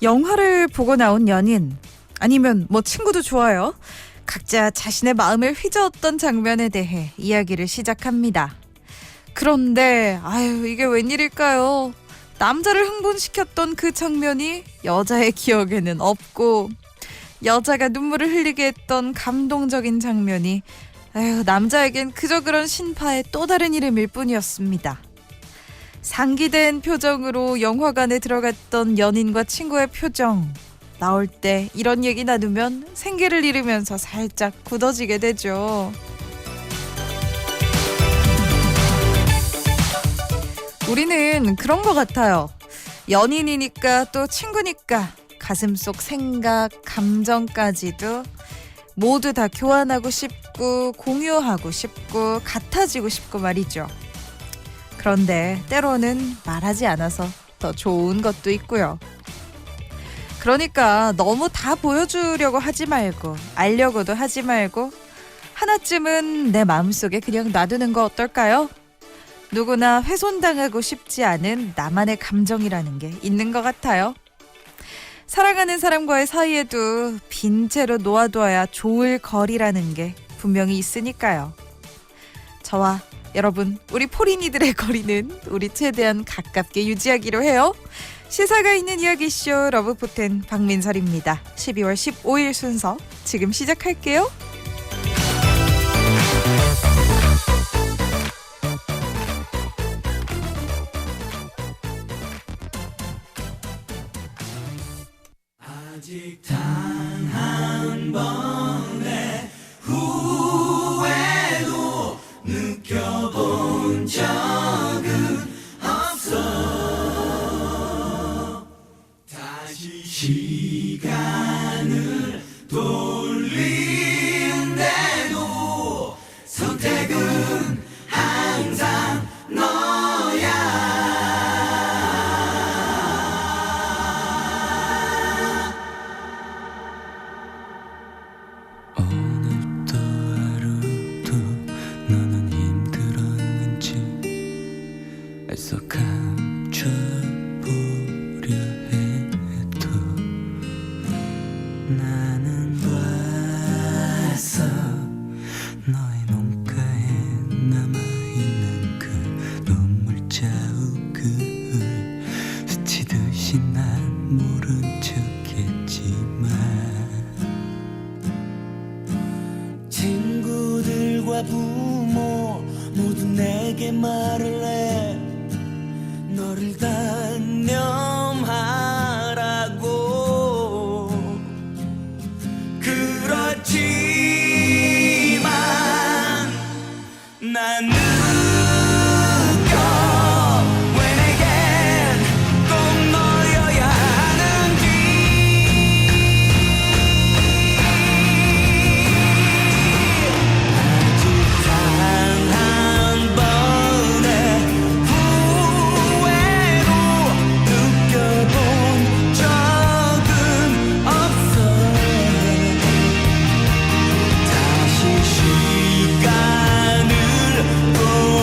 영화를 보고 나온 연인 아니면 친구도 좋아요. 각자 자신의 마음을 휘저었던 장면에 대해 이야기를 시작합니다. 그런데 이게 웬일일까요? 남자를 흥분시켰던 그 장면이 여자의 기억에는 없고, 여자가 눈물을 흘리게 했던 감동적인 장면이 남자에겐 그저 그런 신파의 또 다른 이름일 뿐이었습니다. 상기된 표정으로 영화관에 들어갔던 연인과 친구의 표정, 나올 때 이런 얘기 나누면 생기를 잃으면서 살짝 굳어지게 되죠. 우리는 그런 것 같아요. 연인이니까 또 친구니까 가슴속 생각, 감정까지도 모두 다 교환하고 싶고 공유하고 싶고 같아지고 싶고 말이죠. 그런데 때로는 말하지 않아서 더 좋은 것도 있고요. 그러니까 너무 다 보여주려고 하지 말고, 알려고도 하지 말고, 하나쯤은 내 마음속에 그냥 놔두는 거 어떨까요? 누구나 훼손당하고 싶지 않은 나만의 감정이라는 게 있는 것 같아요. 사랑하는 사람과의 사이에도 빈 채로 놓아두어야 좋을 거리라는 게 분명히 있으니까요. 저와 여러분, 우리 포린이들의 거리는 우리 최대한 가깝게 유지하기로 해요. 시사가 있는 이야기쇼 러브포텐 박민설입니다. 12월 15일 순서 지금 시작할게요. 아직 단 한 번의 후회도 느껴본 적은 없어. 다시 시간을 돌린대도 선택은 항상 너야. 오늘도 하루도 너는 힘들었는지 애써 감춰보려 해도 나는 봤어. 너의 눈가에 남아있는 그 눈물 자국을 스치듯이 난 모른 척했지만 친구들과 부모 모두 내게 말을 해. 너를 단념하라고. 그렇지만 난 느껴 왜 내겐 꼭 너여야 하는지. 아직 단 한 번의 후회로 느껴본 적은 없어. 다시 시간을 돌린대도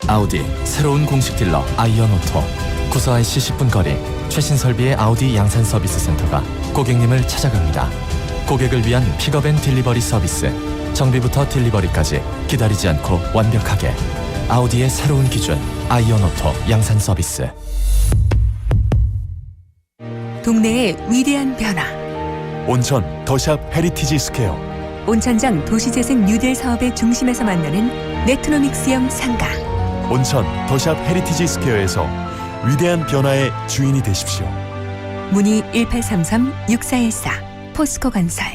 아우디 새로운 공식 딜러 아이언오토. 구서 IC 10분 거리 최신 설비의 아우디 양산 서비스 센터가 고객님을 찾아갑니다. 고객을 위한 픽업 앤 딜리버리 서비스. 정비부터 딜리버리까지 기다리지 않고 완벽하게. 아우디의 새로운 기준 아이언오토 양산 서비스. 동네의 위대한 변화. 온천 더샵 헤리티지 스퀘어. 온천장 도시재생 뉴딜 사업의 중심에서 만나는 네트로믹스형 상가. 온천 더샵 헤리티지 스퀘어에서 위대한 변화의 주인이 되십시오. 문의 1833-6414 포스코 건설.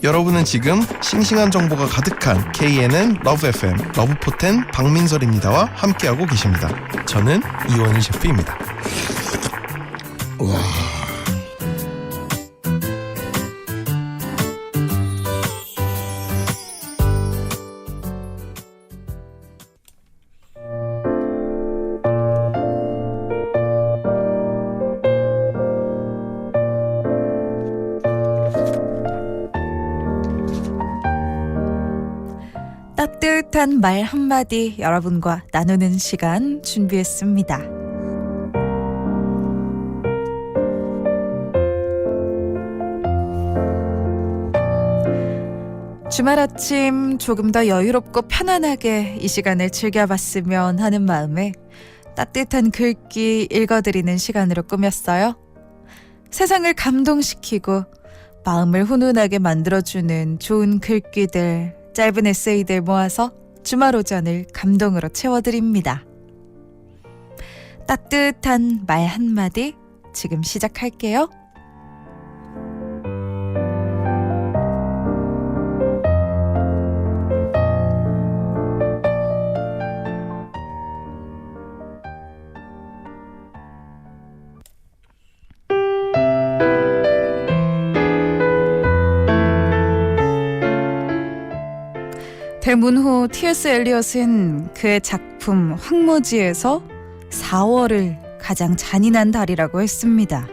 여러분은 지금 싱싱한 정보가 가득한 KNN 러브 FM 러브포텐 박민설입니다와 함께하고 계십니다. 저는 이원일 셰프입니다. 따뜻한 말 한마디 여러분과 나누는 시간 준비했습니다. 주말 아침 조금 더 여유롭고 편안하게 이 시간을 즐겨봤으면 하는 마음에 따뜻한 글귀 읽어드리는 시간으로 꾸몄어요. 세상을 감동시키고 마음을 훈훈하게 만들어주는 좋은 글귀들, 짧은 에세이들 모아서 주말 오전을 감동으로 채워드립니다. 따뜻한 말 한마디 지금 시작할게요. 대문호 T.S. 엘리엇은 그의 작품 황무지에서 4월을 가장 잔인한 달이라고 했습니다.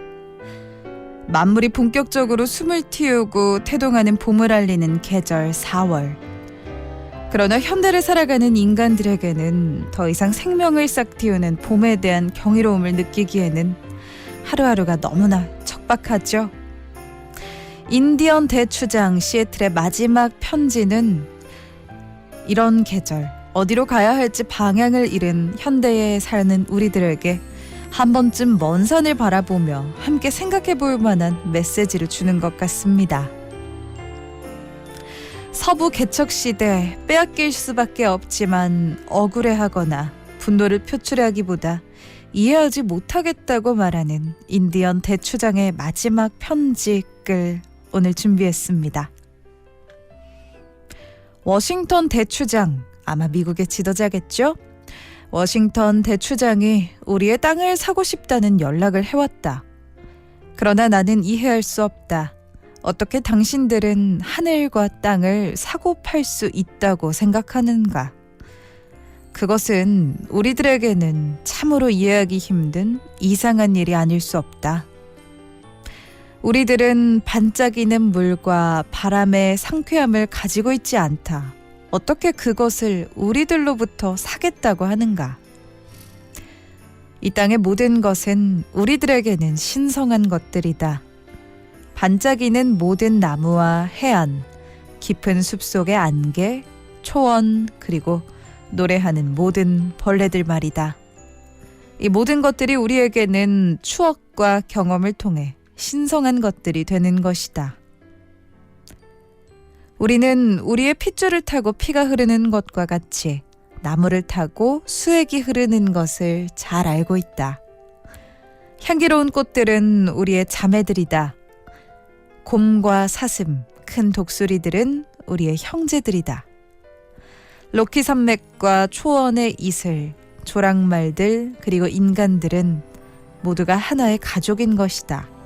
만물이 본격적으로 숨을 틔우고 태동하는 봄을 알리는 계절 4월. 그러나 현대를 살아가는 인간들에게는 더 이상 생명을 싹 틔우는 봄에 대한 경이로움을 느끼기에는 하루하루가 너무나 척박하죠. 인디언 대추장 시애틀의 마지막 편지는 이런 계절, 어디로 가야 할지 방향을 잃은 현대에 사는 우리들에게 한 번쯤 먼 산을 바라보며 함께 생각해 볼 만한 메시지를 주는 것 같습니다. 서부 개척시대 빼앗길 수밖에 없지만 억울해하거나 분노를 표출하기보다 이해하지 못하겠다고 말하는 인디언 대추장의 마지막 편지글 오늘 준비했습니다. 워싱턴 대추장, 아마 미국의 지도자겠죠? 워싱턴 대추장이 우리의 땅을 사고 싶다는 연락을 해왔다. 그러나 나는 이해할 수 없다. 어떻게 당신들은 하늘과 땅을 사고 팔 수 있다고 생각하는가? 그것은 우리들에게는 참으로 이해하기 힘든 이상한 일이 아닐 수 없다. 우리들은 반짝이는 물과 바람의 상쾌함을 가지고 있지 않다. 어떻게 그것을 우리들로부터 사겠다고 하는가? 이 땅의 모든 것은 우리들에게는 신성한 것들이다. 반짝이는 모든 나무와 해안, 깊은 숲속의 안개, 초원, 그리고 노래하는 모든 벌레들 말이다. 이 모든 것들이 우리에게는 추억과 경험을 통해 신성한 것들이 되는 것이다. 우리는 우리의 핏줄을 타고 피가 흐르는 것과 같이 나무를 타고 수액이 흐르는 것을 잘 알고 있다. 향기로운 꽃들은 우리의 자매들이다. 곰과 사슴, 큰 독수리들은 우리의 형제들이다. 로키 산맥과 초원의 이슬, 조랑말들, 그리고 인간들은 모두가 하나의 가족인 것이다.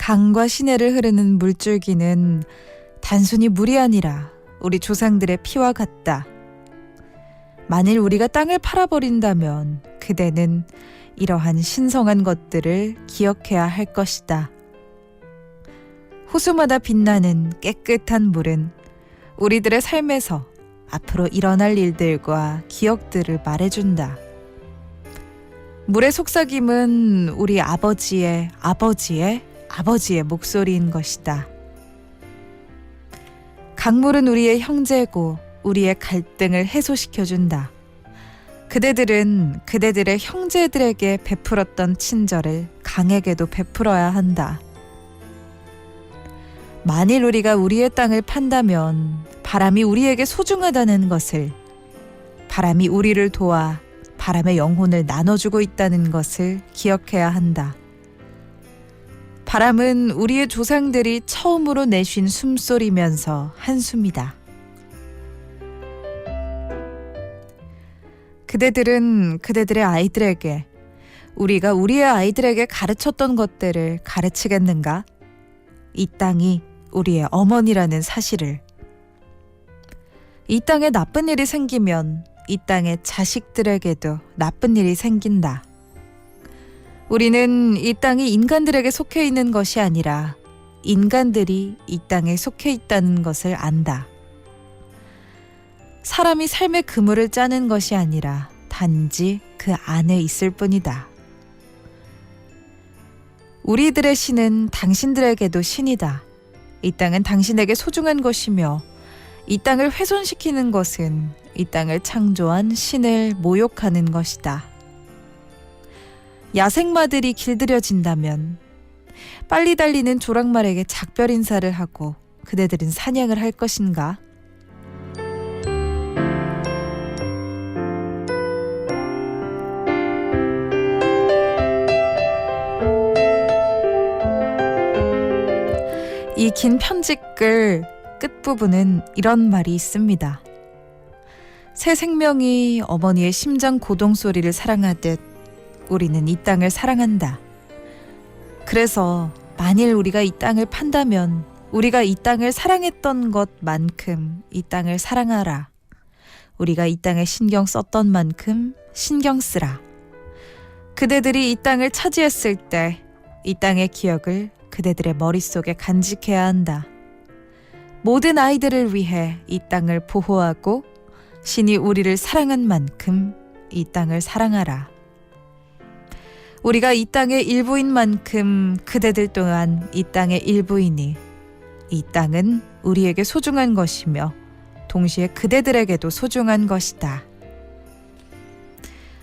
강과 시내를 흐르는 물줄기는 단순히 물이 아니라 우리 조상들의 피와 같다. 만일 우리가 땅을 팔아버린다면 그대는 이러한 신성한 것들을 기억해야 할 것이다. 호수마다 빛나는 깨끗한 물은 우리들의 삶에서 앞으로 일어날 일들과 기억들을 말해준다. 물의 속삭임은 우리 아버지의 목소리인 것이다. 강물은 우리의 형제고 우리의 갈등을 해소시켜준다. 그대들은 그대들의 형제들에게 베풀었던 친절을 강에게도 베풀어야 한다. 만일 우리가 우리의 땅을 판다면 바람이 우리에게 소중하다는 것을, 바람이 우리를 도와 바람의 영혼을 나눠주고 있다는 것을 기억해야 한다. 바람은 우리의 조상들이 처음으로 내쉰 숨소리면서 한숨이다. 그대들은 그대들의 아이들에게, 우리가 우리의 아이들에게 가르쳤던 것들을 가르치겠는가? 이 땅이 우리의 어머니라는 사실을. 이 땅에 나쁜 일이 생기면 이 땅의 자식들에게도 나쁜 일이 생긴다. 우리는 이 땅이 인간들에게 속해 있는 것이 아니라 인간들이 이 땅에 속해 있다는 것을 안다. 사람이 삶의 그물을 짜는 것이 아니라 단지 그 안에 있을 뿐이다. 우리들의 신은 당신들에게도 신이다. 이 땅은 당신에게 소중한 것이며 이 땅을 훼손시키는 것은 이 땅을 창조한 신을 모욕하는 것이다. 야생마들이 길들여진다면 빨리 달리는 조랑말에게 작별 인사를 하고 그대들은 사냥을 할 것인가? 이 긴 편지글 끝부분은 이런 말이 있습니다. 새 생명이 어머니의 심장 고동 소리를 사랑하듯 우리는 이 땅을 사랑한다. 그래서 만일 우리가 이 땅을 판다면 우리가 이 땅을 사랑했던 것만큼 이 땅을 사랑하라. 우리가 이 땅에 신경 썼던 만큼 신경 쓰라. 그대들이 이 땅을 차지했을 때 이 땅의 기억을 그대들의 머릿속에 간직해야 한다. 모든 아이들을 위해 이 땅을 보호하고 신이 우리를 사랑한 만큼 이 땅을 사랑하라. 우리가 이 땅의 일부인 만큼 그대들 또한 이 땅의 일부이니 이 땅은 우리에게 소중한 것이며 동시에 그대들에게도 소중한 것이다.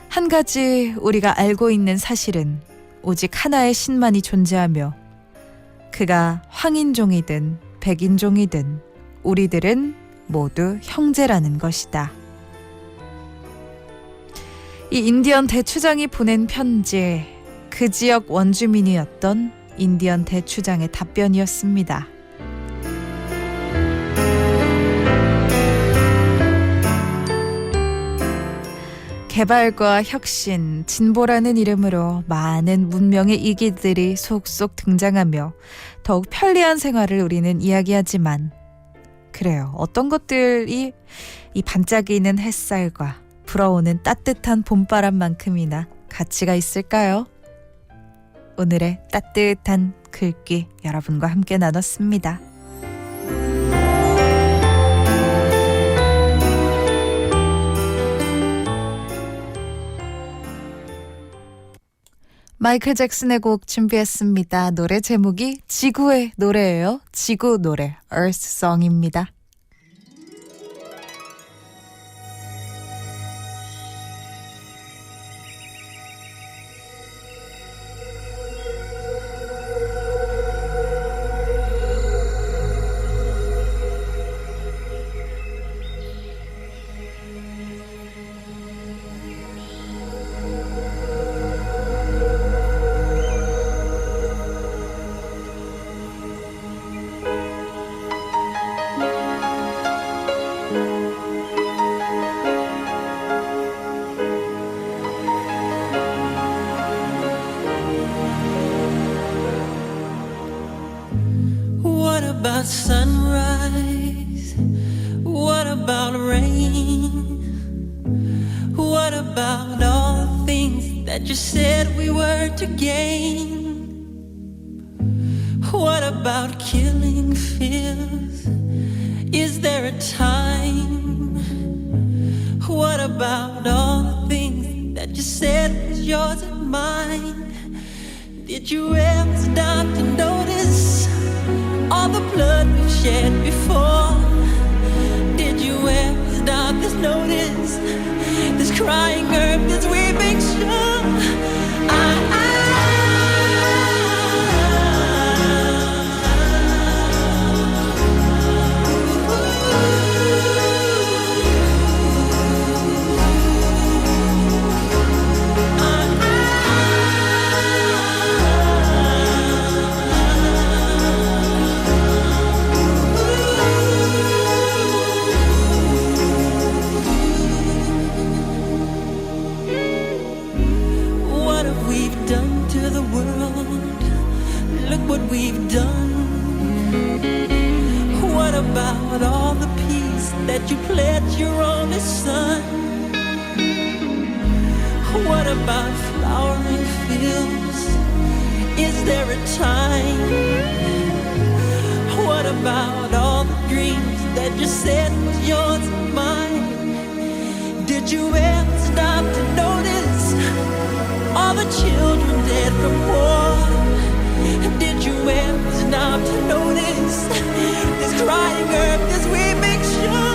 한 가지 우리가 알고 있는 사실은 오직 하나의 신만이 존재하며 그가 황인종이든 백인종이든 우리들은 모두 형제라는 것이다. 이 인디언 대추장이 보낸 편지, 그 지역 원주민이었던 인디언 대추장의 답변이었습니다. 개발과 혁신, 진보라는 이름으로 많은 문명의 이기들이 속속 등장하며 더욱 편리한 생활을 우리는 이야기하지만 그래요. 어떤 것들이 이 반짝이는 햇살과 불어오는 따뜻한 봄바람만큼이나 가치가 있을까요? 오늘의 따뜻한 글귀 여러분과 함께 나눴습니다. 마이클 잭슨의 곡 준비했습니다. 노래 제목이 지구의 노래예요. 지구 노래, Earth Song입니다. What about sunrise? What about rain? What about all the things that you said we were to gain? What about about killing fears? Is there a time? What about all the things that you said was yours and mine? Did you ever stop to notice all the blood we've shed before? Did you ever stop to notice this crying earth, this weeping shore? What have we done to the world? Look what we've done. What about all the peace that you pledged your only son? What about flowering fields? Is there a time? What about all the dreams that you said was yours and mine? Did you ever stop to notice all the children dead from war? Did you ever stop to notice this crying earth, this weeping shore?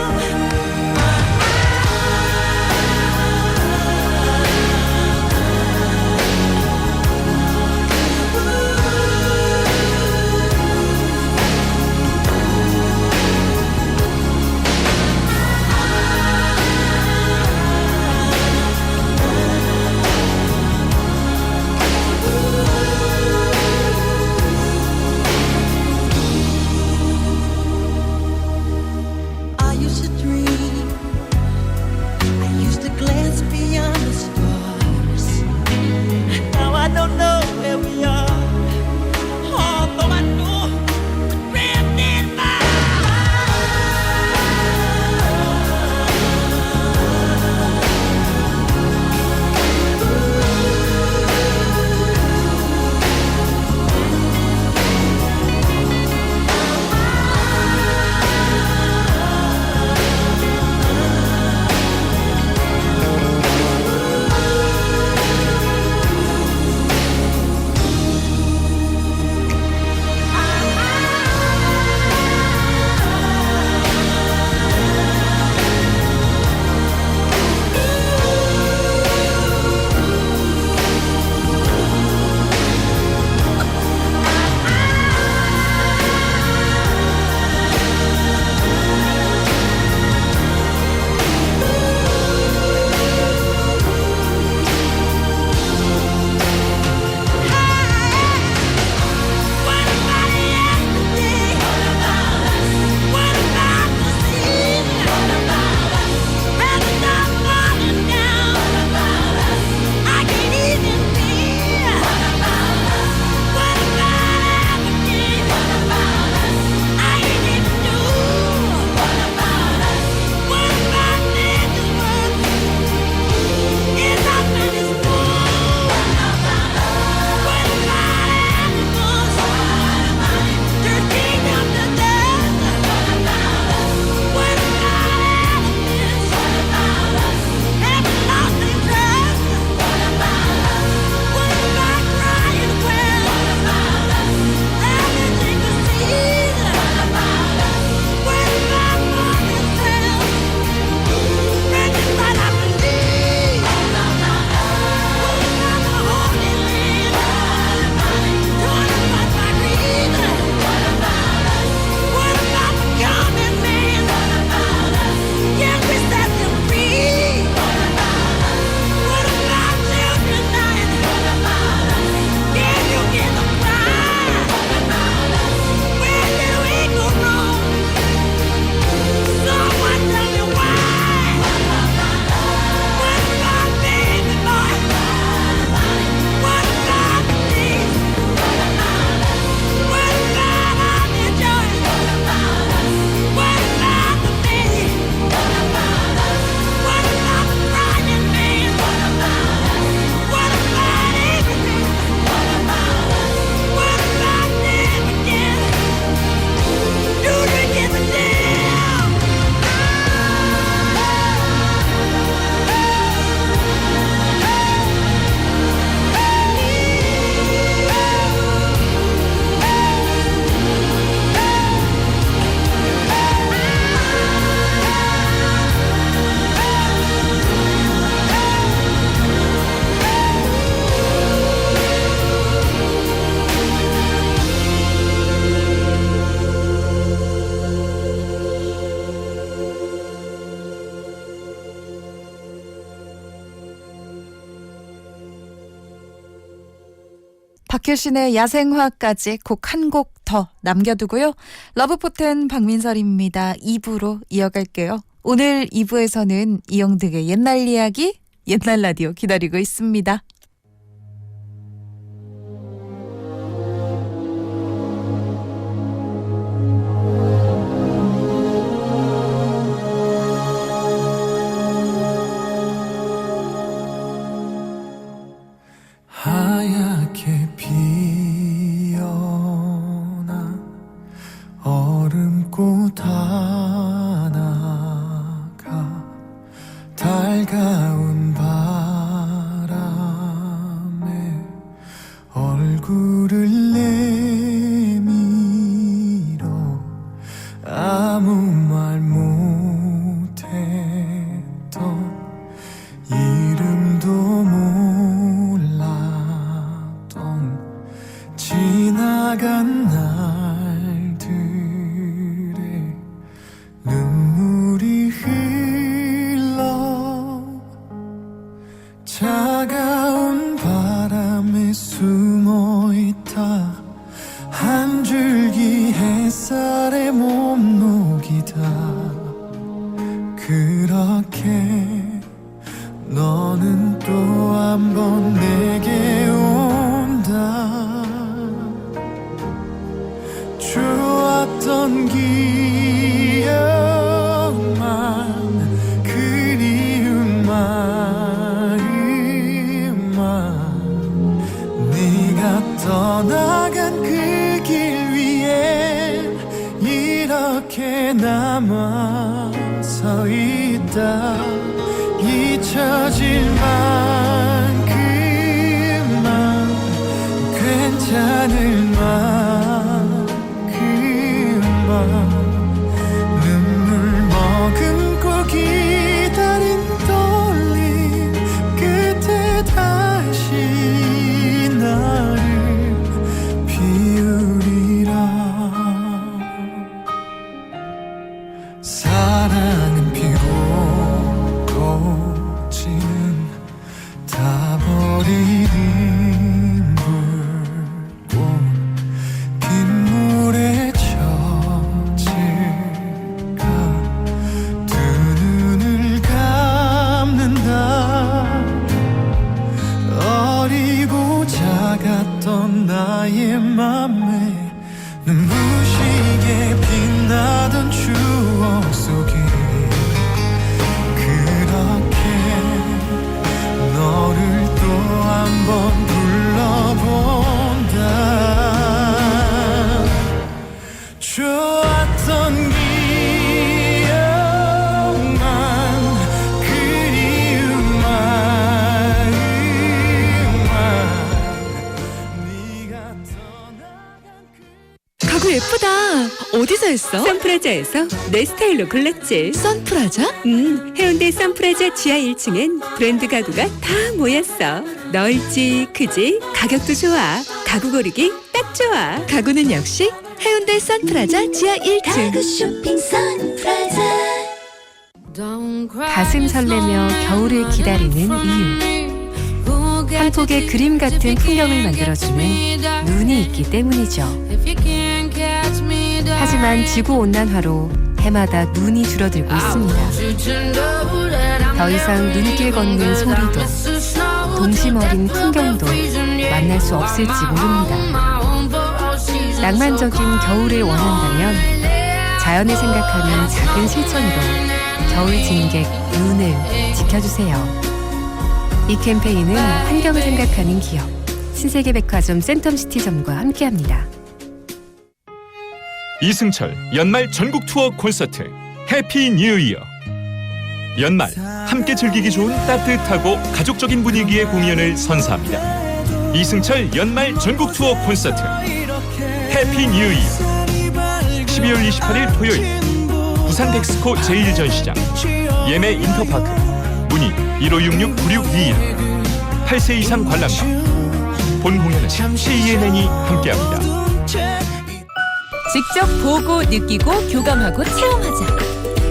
박효신의 야생화까지 곡 한 곡 더 남겨두고요. 러브포텐 박민설입니다. 2부로 이어갈게요. 오늘 2부에서는 이영득의 옛날 이야기, 옛날 라디오 기다리고 있습니다. 하얗게 피어나 얼음꽃 하나가 달가운 바람에 얼굴을 내밀어 아무 말 못했던 이름도 몰랐던 지나간 날들의 눈물이 흘러 차가운 바람에 숨어있다 한 줄기 햇살에 몸 녹이다 그렇게 너는 또 한 번 내게 온다 좋았던 기억만 그리운 마음만 네가 떠나간 그 길 위엔 이렇게 남아서 있다 잊혀질 만큼만 괜찮을 만큼만 눈물 머금고 기다린 떨림 끝에 다시 나를 비우리라 사랑은 피고 꽃은 다 버리는 불꽃 빗물에 젖을까 두 눈을 감는다 어리고 작았던 나의 맘에 눈부시게 빛나던 추억 속에 그렇게 너를 또 한 번 불러본다 좋았던 기억만 그리운 마음만 네가 떠나간 가구 예쁘다. 어디서 했어? 선프라자에서 내 스타일로 골랐지. 선프라자? 해운대 선프라자 지하 1층엔 브랜드 가구가 다 모였어. 넓지, 크지, 가격도 좋아. 가구 고르기 딱 좋아. 가구는 역시 해운대 선프라자 지하 1층. 가슴 설레며 겨울을 기다리는 이유. 한 폭의 그림 같은 풍경을 만들어주는 눈이 있기 때문이죠. 하지만 지구온난화로 해마다 눈이 줄어들고 있습니다. 더 이상 눈길 걷는 소리도 동심 어린 풍경도 만날 수 없을지 모릅니다. 낭만적인 겨울을 원한다면 자연을 생각하는 작은 실천으로 겨울 진객 눈을 지켜주세요. 이 캠페인은 환경을 생각하는 기업 신세계백화점 센텀시티점과 함께합니다. 이승철 연말 전국 투어 콘서트 해피 뉴 이어. 연말 함께 즐기기 좋은 따뜻하고 가족적인 분위기의 공연을 선사합니다. 이승철 연말 전국 투어 콘서트 해피 뉴 이어. 12월 28일 토요일 부산 덱스코 제1전시장 예매 인터파크 문의 1566-9621 8세 이상 관람가. 본 공연은 CNN이 함께합니다. 직접 보고 느끼고 교감하고 체험하자.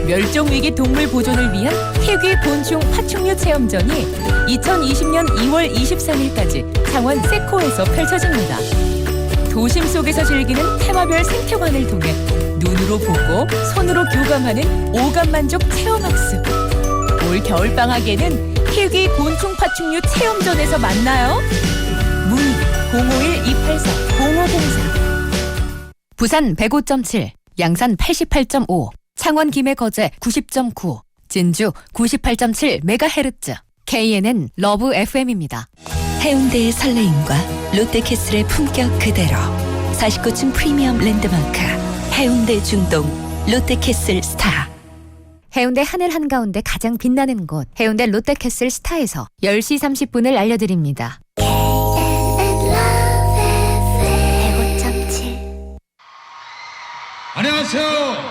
멸종위기 동물 보존을 위한 희귀 곤충 파충류 체험전이 2020년 2월 23일까지 창원 세코에서 펼쳐집니다. 도심 속에서 즐기는 테마별 생태관을 통해 눈으로 보고 손으로 교감하는 오감만족 체험학습. 올 겨울방학에는 희귀 곤충 파충류 체험전에서 만나요. 문의 051-284-0504. 부산 105.7, 양산 88.5, 창원 김해 거제 90.9, 진주 98.7MHz, KNN 러브 FM입니다. 해운대의 설레임과 롯데캐슬의 품격 그대로 49층 프리미엄 랜드마크 해운대 중동 롯데캐슬 스타. 해운대 하늘 한가운데 가장 빛나는 곳 해운대 롯데캐슬 스타에서 10시 30분을 알려드립니다. 안녕하세요.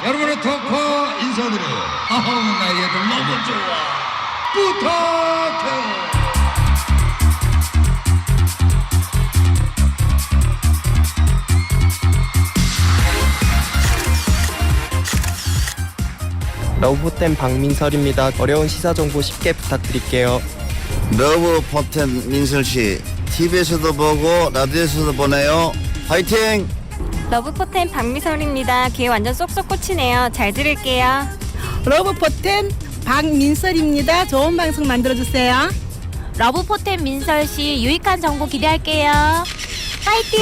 여러분의 덕화 인사드려요. 아우 나 얘들 너무 좋아. 부탁해요. 러브포텐 박민설입니다. 어려운 시사정보 쉽게 부탁드릴게요. 러브포텐 민설씨, TV에서도 보고 라디오에서도 보내요. 화이팅! 러브포텐 박미설입니다. 귀에 완전 쏙쏙 꽂히네요. 잘 들을게요. 러브포텐 박민설입니다. 좋은 방송 만들어주세요. 러브포텐 민설씨 유익한 정보 기대할게요. 파이팅!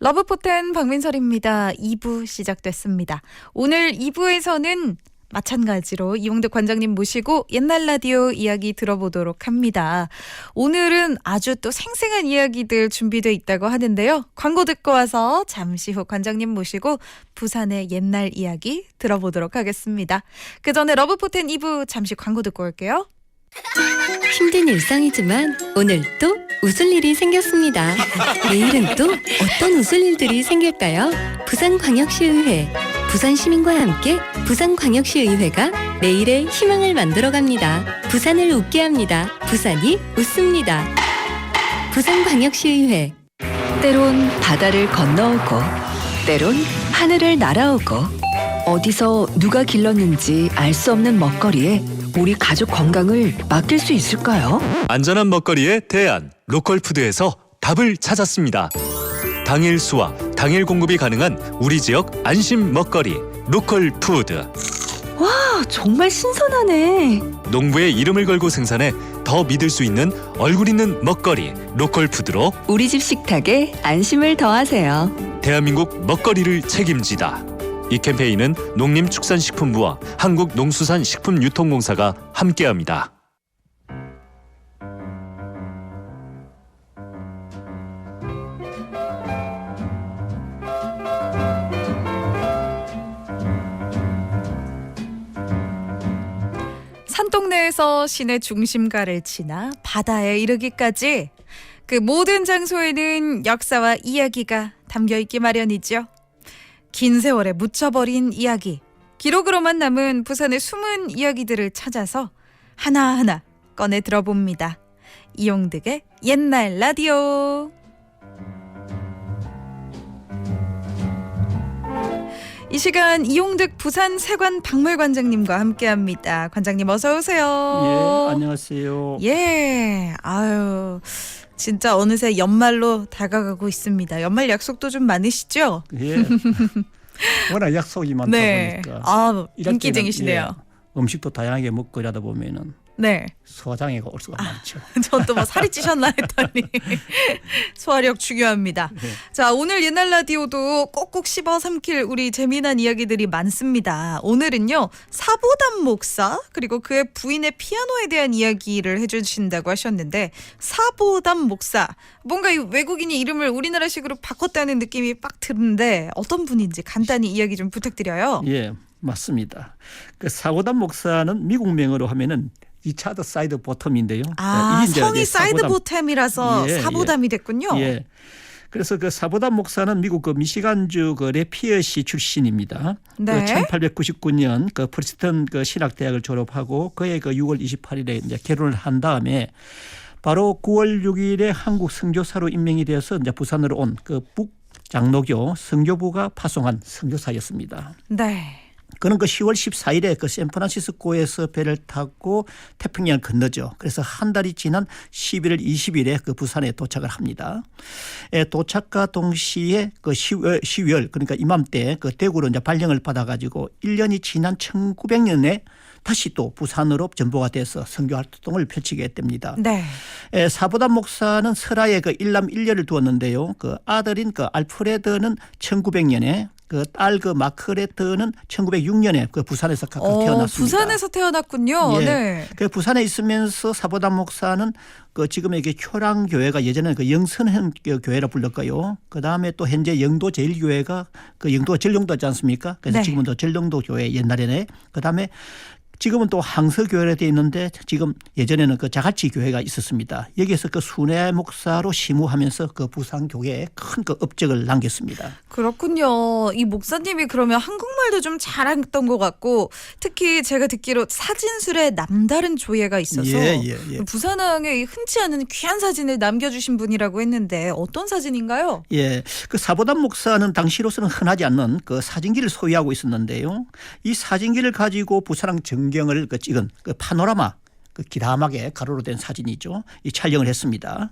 러브포텐 박민설입니다. 2부 시작됐습니다. 오늘 2부에서는 마찬가지로 이용득 관장님 모시고 옛날 라디오 이야기 들어보도록 합니다. 오늘은 아주 또 생생한 이야기들 준비되어 있다고 하는데요. 광고 듣고 와서 잠시 후 관장님 모시고 부산의 옛날 이야기 들어보도록 하겠습니다. 그 전에 러브포텐 2부 잠시 광고 듣고 올게요. 힘든 일상이지만 오늘 또 웃을 일이 생겼습니다. 내일은 또 어떤 웃을 일들이 생길까요? 부산광역시의회, 부산 시민과 함께 부산광역시의회가 내일의 희망을 만들어갑니다. 부산을 웃게 합니다. 부산이 웃습니다. 부산광역시의회. 때론 바다를 건너오고 때론 하늘을 날아오고 어디서 누가 길렀는지 알 수 없는 먹거리에 우리 가족 건강을 맡길 수 있을까요? 안전한 먹거리의 대안 로컬푸드에서 답을 찾았습니다. 당일 수확, 당일 공급이 가능한 우리 지역 안심 먹거리 로컬푸드. 와, 정말 신선하네. 농부의 이름을 걸고 생산해 더 믿을 수 있는 얼굴 있는 먹거리 로컬푸드로 우리 집 식탁에 안심을 더하세요. 대한민국 먹거리를 책임지다. 이 캠페인은 농림축산식품부와 한국농수산식품유통공사가 함께합니다. 산동네에서 시내 중심가를 지나 바다에 이르기까지 그 모든 장소에는 역사와 이야기가 담겨있기 마련이죠. 긴 세월에 묻혀버린 이야기, 기록으로만 남은 부산의 숨은 이야기들을 찾아서 하나하나 꺼내 들어봅니다. 이용득의 옛날 라디오. 이 시간 이용득 부산 세관 박물관장님과 함께합니다. 관장님 어서 오세요. 예, 안녕하세요. 예, 아유 진짜 어느새 연말로 다가가고 있습니다. 연말 약속도 좀 많으시죠? 예. 워낙 약속이 많다 네. 보니까. 아, 인기쟁이시네요. 예, 음식도 다양하게 먹고 이러다 보면은 네. 소화장애가 올 수가 많죠. 전 또 뭐 살이 찌셨나 했더니 소화력 중요합니다. 네. 자, 오늘 옛날 라디오도 꼭꼭 씹어 삼킬 우리 재미난 이야기들이 많습니다. 오늘은요 사보담 목사 그리고 그의 부인의 피아노에 대한 이야기를 해주신다고 하셨는데, 사보담 목사 뭔가 이 외국인이 이름을 우리나라식으로 바꿨다는 느낌이 빡 드는데 어떤 분인지 간단히 이야기 좀 부탁드려요. 예, 맞습니다. 그 사보담 목사는 미국명으로 하면은 리차드 사이드 보텀인데요. 아, 이게 성이 이제 사이드 보텀이라서 예, 사보담이 됐군요. 예. 그래서 그 사보단 목사는 미국 그 미시간주 그 레피어시 출신입니다. 네. 그 1899년 그 프리스턴 그 신학대학을 졸업하고 그해 그 6월 28일에 이제 결혼을 한 다음에 바로 9월 6일에 한국 선교사로 임명이 되어서 이제 부산으로 온 그 북장로교 선교부가 파송한 선교사였습니다. 네. 그는 그 10월 14일에 그 샌프란시스코에서 배를 타고 태평양을 건너죠. 그래서 한 달이 지난 11월 20일에 그 부산에 도착을 합니다. 도착과 동시에 그 12월 그러니까 이맘때 그 대구로 이제 발령을 받아가지고 1년이 지난 1900년에 다시 또 부산으로 전보가 돼서 선교 활동을 펼치게 됩니다. 네. 사보단 목사는 설아에 그 일남 1녀를 두었는데요. 그 아들인 그 알프레드는 1900년에 그 딸 그 마크레트는 1906년에 그 부산에서 각각 태어났습니다. 부산에서 태어났군요. 예. 네. 그 부산에 있으면서 사보단 목사는 그 지금의 이게 효랑교회가 예전에는 그 영선현 교회라 불렀고요. 그 다음에 또 현재 영도 제일교회가 그 영도가 전령도지 않습니까? 그래서 네. 지금은 또 전령도 교회 옛날에는 그 다음에 지금은 또 항서교회로 되어 있는데 지금 예전에는 그 자갈치 교회가 있었습니다. 여기에서 그 순회 목사로 심우하면서 그 부산교회에 큰 그 업적을 남겼습니다. 그렇군요. 이 목사님이 그러면 한국말도 좀 잘했던 것 같고 특히 제가 듣기로 사진술에 남다른 조예가 있어서 부산항에 흔치 않은 귀한 사진을 남겨주신 분이라고 했는데 어떤 사진인가요? 예, 그 사보단 목사는 당시로서는 흔하지 않는 그 사진기를 소유하고 있었는데요. 이 사진기를 가지고 부산항 전경을 그 찍은 그 파노라마 그 기람하게 가로로 된 사진이죠. 이 촬영을 했습니다.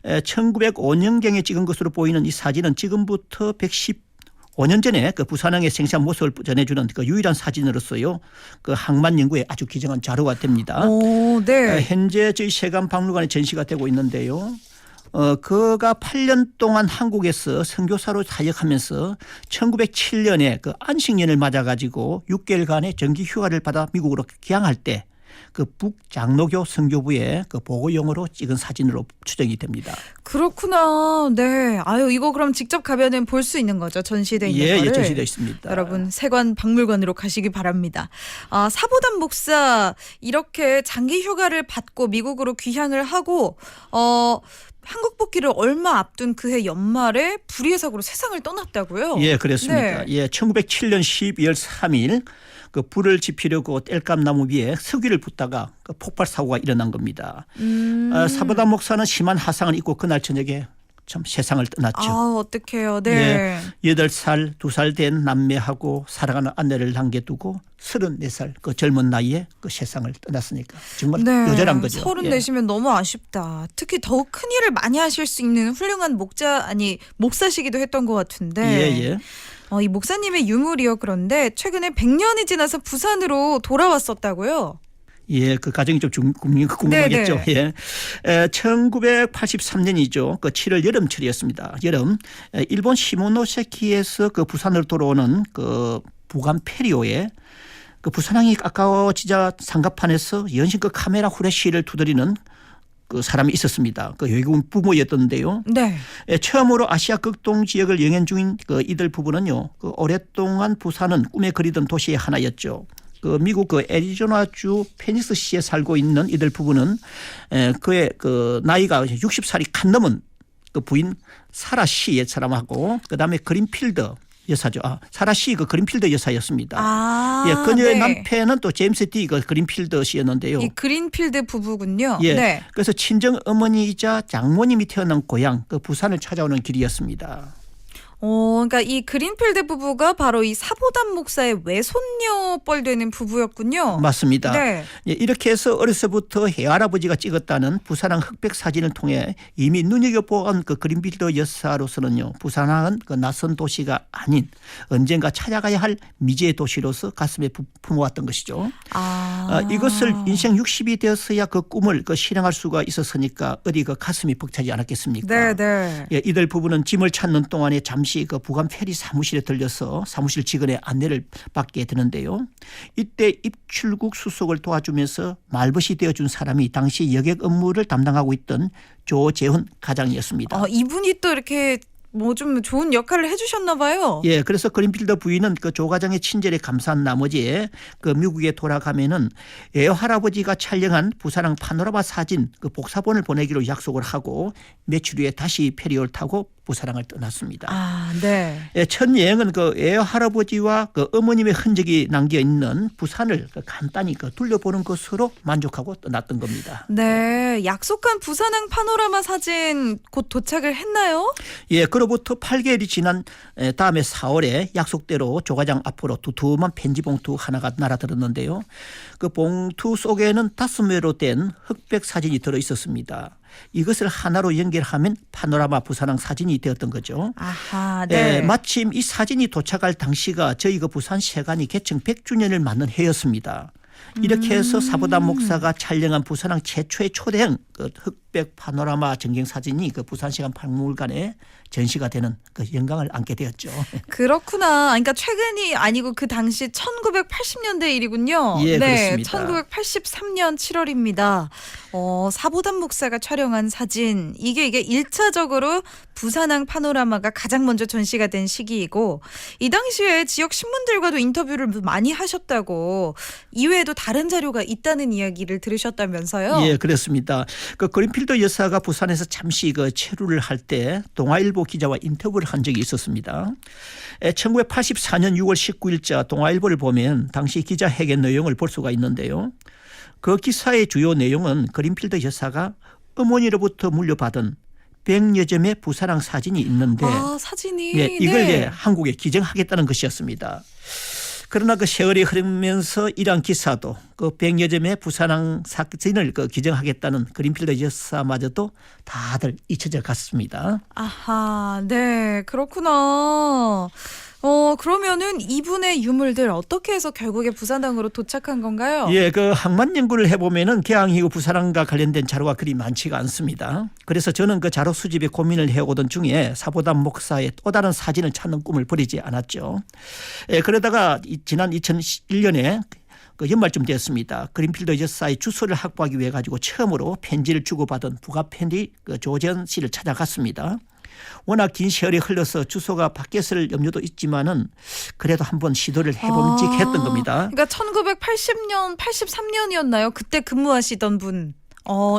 1905년경에 찍은 것으로 보이는 이 사진은 지금부터 115년 전에 그 부산항의 생생한 모습을 전해주는 그 유일한 사진으로서요. 그 항만 연구에 아주 기정한 자료가 됩니다. 오, 네. 현재 저희 세관박물관에 전시가 되고 있는데요. 그가 8년 동안 한국에서 선교사로 사역하면서 1907년에 그 안식년을 맞아가지고 6개월간의 정기 휴가를 받아 미국으로 귀향할 때 그 북장로교 선교부의 그 보고용으로 찍은 사진으로 추정이 됩니다. 그렇구나. 네. 아유 이거 그럼 직접 가면은 볼 수 있는 거죠. 전시돼 있는 거를. 예, 전시되어 있습니다. 여러분 세관 박물관으로 가시기 바랍니다. 사보단 목사 이렇게 장기 휴가를 받고 미국으로 귀향을 하고 한국 복귀를 얼마 앞둔 그해 연말에 불의의 사고로 세상을 떠났다고요? 예, 그렇습니다. 네. 예, 1907년 12월 3일 그 불을 지피려고 땔감나무 위에 석유를 붓다가 그 폭발 사고가 일어난 겁니다. 사보단 목사는 심한 하상을 입고 그날 저녁에 참 세상을 떠났죠. 어떡해요. 네. 예, 8살, 2살 된 남매하고 사랑하는 아내를 남겨두고 34살 그 젊은 나이에 그 세상을 떠났으니까 정말 요절한 거죠. 34시면 너무 아쉽다. 특히 더욱 큰 일을 많이 하실 수 있는 훌륭한 목사시기도 했던 것 같은데. 예. 이 목사님의 유물이요. 그런데 최근에 100년이 지나서 부산으로 돌아왔었다고요? 예, 그 과정이 좀 궁금하겠죠. 예. 1983년이죠. 그 7월 여름철이었습니다. 여름. 일본 시모노세키에서 그 부산으로 돌아오는 그 부관 페리오에 그 부산항이 가까워지자 상가판에서 연신껏 카메라 후레쉬를 두드리는 그 사람이 있었습니다. 그 외국인 부모였던데요. 네. 처음으로 아시아 극동 지역을 영행 중인 그 이들 부부는요. 그 오랫동안 부산은 꿈에 그리던 도시의 하나였죠. 그 미국 그 애리조나주 페닉스시에 살고 있는 이들 부부는 그의 그 나이가 60살이 칸 넘은 그 부인 사라 씨 옛 사람하고 그다음에 그린필드 여사죠. 사라 씨 그 그린필드 여사였습니다. 예, 그녀의 남편은 또 제임스 D 그 그린필드 씨였는데요. 이 그린필드 부부군요. 예. 네. 그래서 친정 어머니이자 장모님이 태어난 고향 그 부산을 찾아오는 길이었습니다. 그러니까 이 그린필드 부부가 바로 이 사보단 목사의 외손녀 뻘 되는 부부였군요. 맞습니다. 네. 예, 이렇게 해서 어려서부터 해할아버지가 찍었다는 부산항 흑백 사진을 통해 이미 눈여겨본 그 그린필드 여사로서는요. 부산항은 그 낯선 도시가 아닌 언젠가 찾아가야 할 미지의 도시로서 가슴에 품어왔던 것이죠. 이것을 인생 60이 되었어야 그 꿈을 그 실행할 수가 있었으니까 어디 그 가슴이 벅차지 않았겠습니까? 네. 예, 이들 부부는 짐을 찾는 동안에 잠시 그 부관 페리 사무실에 들려서 사무실 직원의 안내를 받게 되는데요. 이때 입출국 수속을 도와주면서 말벗이 되어준 사람이 당시 여객 업무를 담당하고 있던 조재훈 과장이었습니다. 이분이 또 이렇게 뭐 좀 좋은 역할을 해주셨나 봐요. 예, 그래서 그린필더 부인은 그 조 과장의 친절에 감사한 나머지 그 미국에 돌아가면은 애할아버지가 촬영한 부산항 파노라마 사진 그 복사본을 보내기로 약속을 하고 며칠 후에 다시 페리를 타고 부산항을 떠났습니다. 아, 네. 예, 첫 여행은 그 애할아버지와 그 어머님의 흔적이 남겨 있는 부산을 그 간단히 그 둘러보는 것으로 만족하고 떠났던 겁니다. 네, 약속한 부산항 파노라마 사진 곧 도착을 했나요? 예, 그로부터 8개월이 지난 다음에 4월에 약속대로 조과장 앞으로 두툼한 편지 봉투 하나가 날아들었는데요. 그 봉투 속에는 5매로 된 흑백 사진이 들어 있었습니다. 이것을 하나로 연결하면 파노라마 부산항 사진이 되었던 거죠. 아하, 네. 예, 마침 이 사진이 도착할 당시가 저희 그 부산 세관이 개청 100주년을 맞는 해였습니다. 이렇게 해서 사보담 목사가 촬영한 부산항 최초의 초대형 그 흑백 파노라마 전경 사진이 그 부산시간 박물관에 전시가 되는 그 영광을 안게 되었죠. 그렇구나. 그러니까 최근이 아니고 그 당시 1980년대 일이군요. 예, 네, 그렇습니다. 1983년 7월입니다. 사보담 목사가 촬영한 사진. 이게 1차적으로 부산항 파노라마가 가장 먼저 전시가 된 시기이고 이 당시에 지역 신문들과도 인터뷰를 많이 하셨다고 이외에도 다른 자료가 있다는 이야기를 들으셨다면서요? 예, 그렇습니다. 그 그린필더 여사가 부산에서 잠시 그 체류를 할 때 동아일보 기자와 인터뷰를 한 적이 있었습니다. 1984년 6월 19일자 동아일보를 보면 당시 기자회견 내용을 볼 수가 있는데요. 그 기사의 주요 내용은 그린필더 여사가 어머니로부터 물려받은 100여 점의 부산항 사진이 있는데 사진이 예, 이걸 네. 한국에 기증하겠다는 것이었습니다. 그러나 그 세월이 흐르면서 이러한 기사도 그 100여 점의 부산항 사진을 그 기증하겠다는 그린필더 여사마저도 다들 잊혀져 갔습니다. 아하, 네, 그렇구나. 그러면은 이분의 유물들 어떻게 해서 결국에 부산항으로 도착한 건가요? 예, 그 항만 연구를 해보면은 개항 이후 부산항과 관련된 자료가 그리 많지가 않습니다. 그래서 저는 그 자료 수집에 고민을 해오던 중에 사보담 목사의 또 다른 사진을 찾는 꿈을 버리지 않았죠. 예, 그러다가 지난 2001년에 그 연말쯤 되었습니다. 그린필더 여사의 주소를 확보하기 위해 가지고 처음으로 편지를 주고받은 북아펜디 그 조재현 씨를 찾아갔습니다. 워낙 긴 세월이 흘러서 주소가 바뀌었을 염려도 있지만은 그래도 한번 시도를 해봄직했던 겁니다. 그러니까 1980년, 83년이었나요? 그때 근무하시던 분.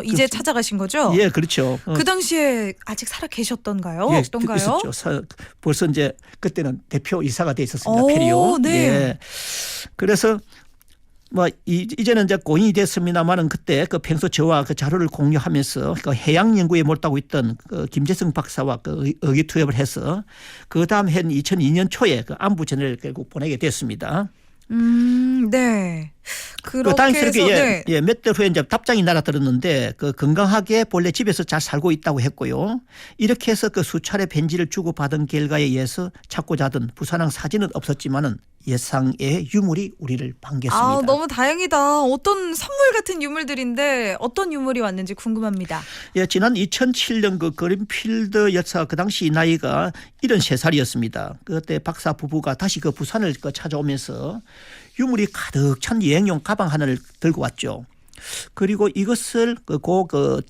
이제 찾아가신 거죠? 예, 그렇죠. 그 당시에 아직 살아 계셨던가요? 예, 어떤가요? 있었죠. 벌써 이제 그때는 대표 이사가 돼 있었습니다. 오, 페리오. 네. 예. 그래서 뭐 이제는 이제 고인이 됐습니다만은 그때 그 평소 저와 그 자료를 공유하면서 그 해양 연구에 몰두하고 있던 그 김재성 박사와 그 의기투합을 해서 그 다음 해 2002년 초에 그 안부 전해를 결국 보내게 됐습니다. 네. 그렇게 다행스럽게 해서 네. 몇 달 후에 이제 답장이 날아들었는데 그 건강하게 본래 집에서 잘 살고 있다고 했고요. 이렇게 해서 그 수차례 편지를 주고 받은 결과에 의해서 찾고자 하던 부산항 사진은 없었지만은 예상의 유물이 우리를 반겼습니다. 너무 다행이다. 어떤 선물 같은 유물들인데 어떤 유물이 왔는지 궁금합니다. 예, 지난 2007년 그 그린필더 여사 그 당시 나이가 73살이었습니다. 그때 박사 부부가 다시 그 부산을 찾아오면서 유물이 가득 찬 여행용 가방 하나를 들고 왔죠. 그리고 이것을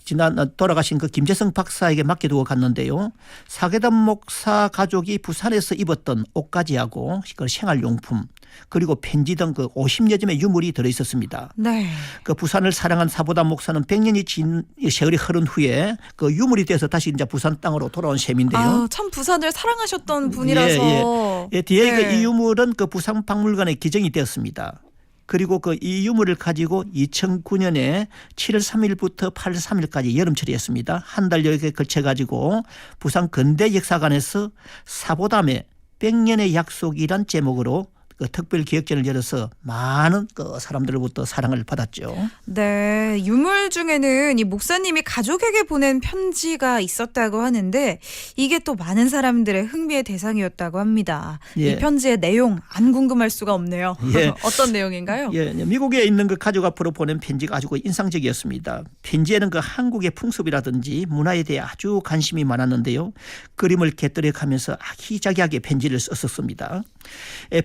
지난 돌아가신 그 김재성 박사에게 맡겨두고 갔는데요. 사계담 목사 가족이 부산에서 입었던 옷가지하고 그 생활용품 그리고 편지 등 그 50여 점의 유물이 들어 있었습니다. 네. 그 부산을 사랑한 사보담 목사는 100년이 진 세월이 흐른 후에 그 유물이 돼서 다시 이제 부산 땅으로 돌아온 셈인데요. 참 부산을 사랑하셨던 분이라서. 예, 뒤에 네. 그 이 유물은 그 부산 박물관에 기증이 되었습니다. 그리고 그 이 유물을 가지고 2009년에 7월 3일부터 8월 3일까지 여름철이었습니다. 한 달여에 걸쳐 가지고 부산 근대역사관에서 사보담의 100년의 약속이란 제목으로 그 특별 기획전을 열어서 많은 그 사람들로부터 사랑을 받았죠. 네, 유물 중에는 이 목사님이 가족에게 보낸 편지가 있었다고 하는데 이게 또 많은 사람들의 흥미의 대상이었다고 합니다. 예. 이 편지의 내용 안 궁금할 수가 없네요. 예. 어떤 내용인가요? 예, 미국에 있는 그 가족 앞으로 보낸 편지가 아주 인상적이었습니다. 편지에는 그 한국의 풍습이라든지 문화에 대해 아주 관심이 많았는데요. 그림을 곁들여가면서 아기자기하게 편지를 썼었습니다.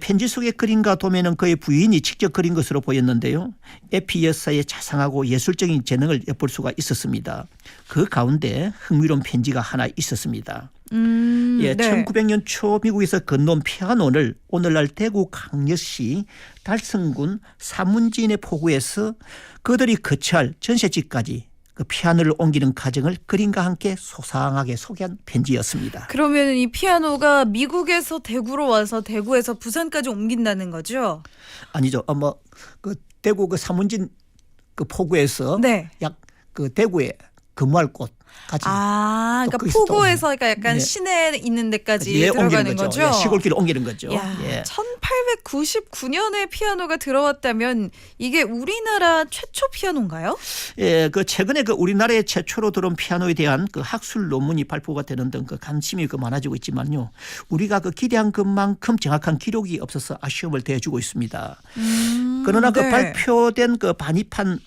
편지 속의 그림과 도면은 그의 부인이 직접 그린 것으로 보였는데요. 에피 여사의 자상하고 예술적인 재능을 엿볼 수가 있었습니다. 그 가운데 흥미로운 편지가 하나 있었습니다. 예, 네. 1900년 초 미국에서 건너온 피아노를 오늘날 대구 강력시 달성군 사문지인의 포구에서 그들이 거처할 전셋집까지 그 피아노를 옮기는 과정을 그림과 함께 소상하게 소개한 편지였습니다. 그러면 이 피아노가 미국에서 대구로 와서 대구에서 부산까지 옮긴다는 거죠? 아니죠. 그 대구 그 사문진 그 포구에서 네. 약 그 대구에 근무할 곳까지. 그러니까 거기서 또 포구에서 그러니까 약간 네. 시내에 있는 데까지 예, 들어가는 옮기는 거죠. 예, 시골길을 옮기는 거죠. 야, 예. 1899년에 피아노가 들어왔다면 이게 우리나라 최초 피아노인가요? 예, 그 최근에 그 우리나라에 최초로 들어온 피아노에 대한 그 학술 논문이 발표가 되는 등 그 관심이 그 많아지고 있지만요. 우리가 그 기대한 것만큼 정확한 기록이 없어서 아쉬움을 더해주고 있습니다. 그러나 그 네. 발표된 그 반입한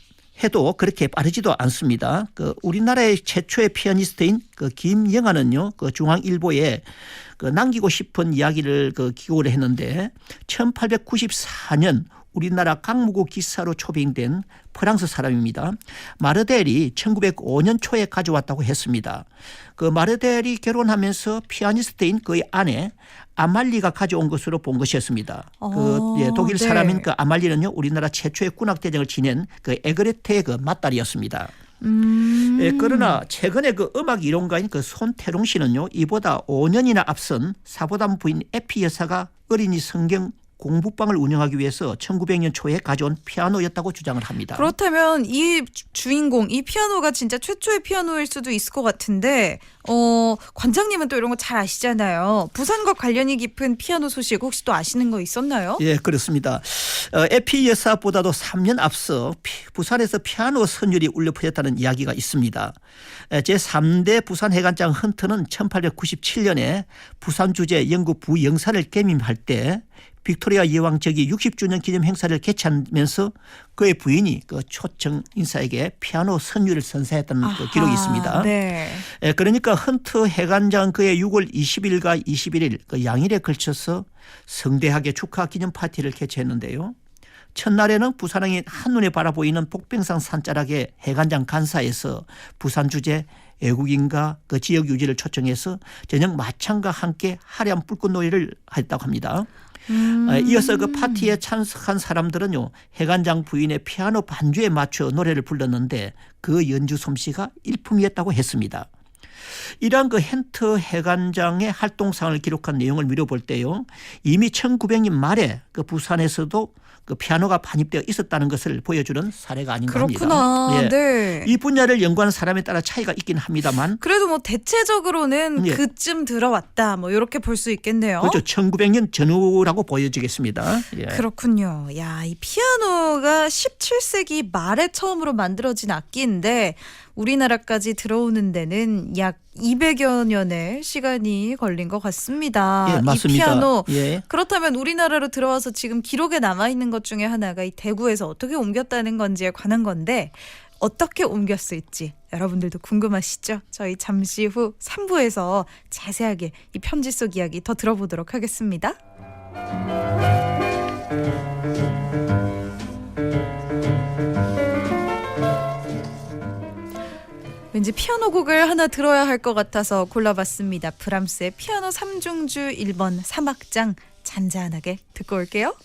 해도 그렇게 빠르지도 않습니다. 그 우리나라의 최초의 피아니스트인 그 김영아는요, 그 중앙일보에 그 남기고 싶은 이야기를 그 기고를 했는데 1894년 우리나라 강무구 기사로 초빙된 프랑스 사람입니다. 마르델이 1905년 초에 가져왔다고 했습니다. 그 마르델이 결혼하면서 피아니스트인 그의 아내 아말리가 가져온 것으로 본 것이었습니다. 독일 사람인 그 아말리는요, 우리나라 최초의 군악대장을 지낸 그 에그레트의 그 맏딸이었습니다. 예, 그러나 최근에 그 음악 이론가인 그 손태롱 씨는요, 이보다 5년이나 앞선 사보담 부인 에피 여사가 어린이 성경 공부방을 운영하기 위해서 1900년 초에 가져온 피아노였다고 주장을 합니다. 그렇다면 이 주인공, 이 피아노가 진짜 최초의 피아노일 수도 있을 것 같은데 관장님은 또 이런 거 잘 아시잖아요. 부산과 관련이 깊은 피아노 소식 혹시 또 아시는 거 있었나요? 예, 그렇습니다. 에피 여사보다도 3년 앞서 부산에서 피아노 선율이 울려 퍼졌다는 이야기가 있습니다. 제3대 부산 해관장 헌터는 1897년에 부산 주재 영국 부영사를 개임할 때 빅토리아 여왕 즉위 60주년 기념 행사를 개최하면서 그의 부인이 그 초청 인사에게 피아노 선율을 선사했다는 그 기록이 있습니다. 네. 그러니까 헌터 해관장은 그의 6월 20일과 21일 그 양일에 걸쳐서 성대하게 축하 기념 파티를 개최했는데요. 첫날에는 부산항이 한눈에 바라보이는 복병산 산자락의 해관장 간사에서 부산 주재 애국인과 그 지역 유지를 초청해서 저녁 마창과 함께 화려한 불꽃놀이를 했다고 합니다. 이어서 그 파티에 참석한 사람들은요, 해관장 부인의 피아노 반주에 맞춰 노래를 불렀는데 그 연주 솜씨가 일품이었다고 했습니다. 이러한 그 헌터 해관장의 활동상을 기록한 내용을 미뤄볼 때요, 이미 1900년 말에 그 부산에서도 그 피아노가 반입되어 있었다는 것을 보여주는 사례가 아닌가 합니다. 그렇구나. 예. 네. 이 분야를 연구하는 사람에 따라 차이가 있긴 합니다만 그래도 뭐 대체적으로는 예. 그쯤 들어왔다. 뭐 이렇게 볼 수 있겠네요. 그렇죠. 1900년 전후라고 보여지겠습니다. 예. 그렇군요. 야, 이 피아노가 17세기 말에 처음으로 만들어진 악기인데 우리나라까지 들어오는 데는 약 200여 년의 시간이 걸린 것 같습니다. 예, 맞습니다. 이 피아노. 예. 그렇다면 우리나라로 들어와서 지금 기록에 남아있는 것 중에 하나가 이 대구에서 어떻게 옮겼다는 건지에 관한 건데 어떻게 옮겼을지 여러분들도 궁금하시죠? 저희 잠시 후 3부에서 자세하게 이 편지 속 이야기 더 들어보도록 하겠습니다. 왠지 피아노 곡을 하나 들어야 할 것 같아서 골라봤습니다. 브람스의 피아노 3중주 1번 3악장 잔잔하게 듣고 올게요.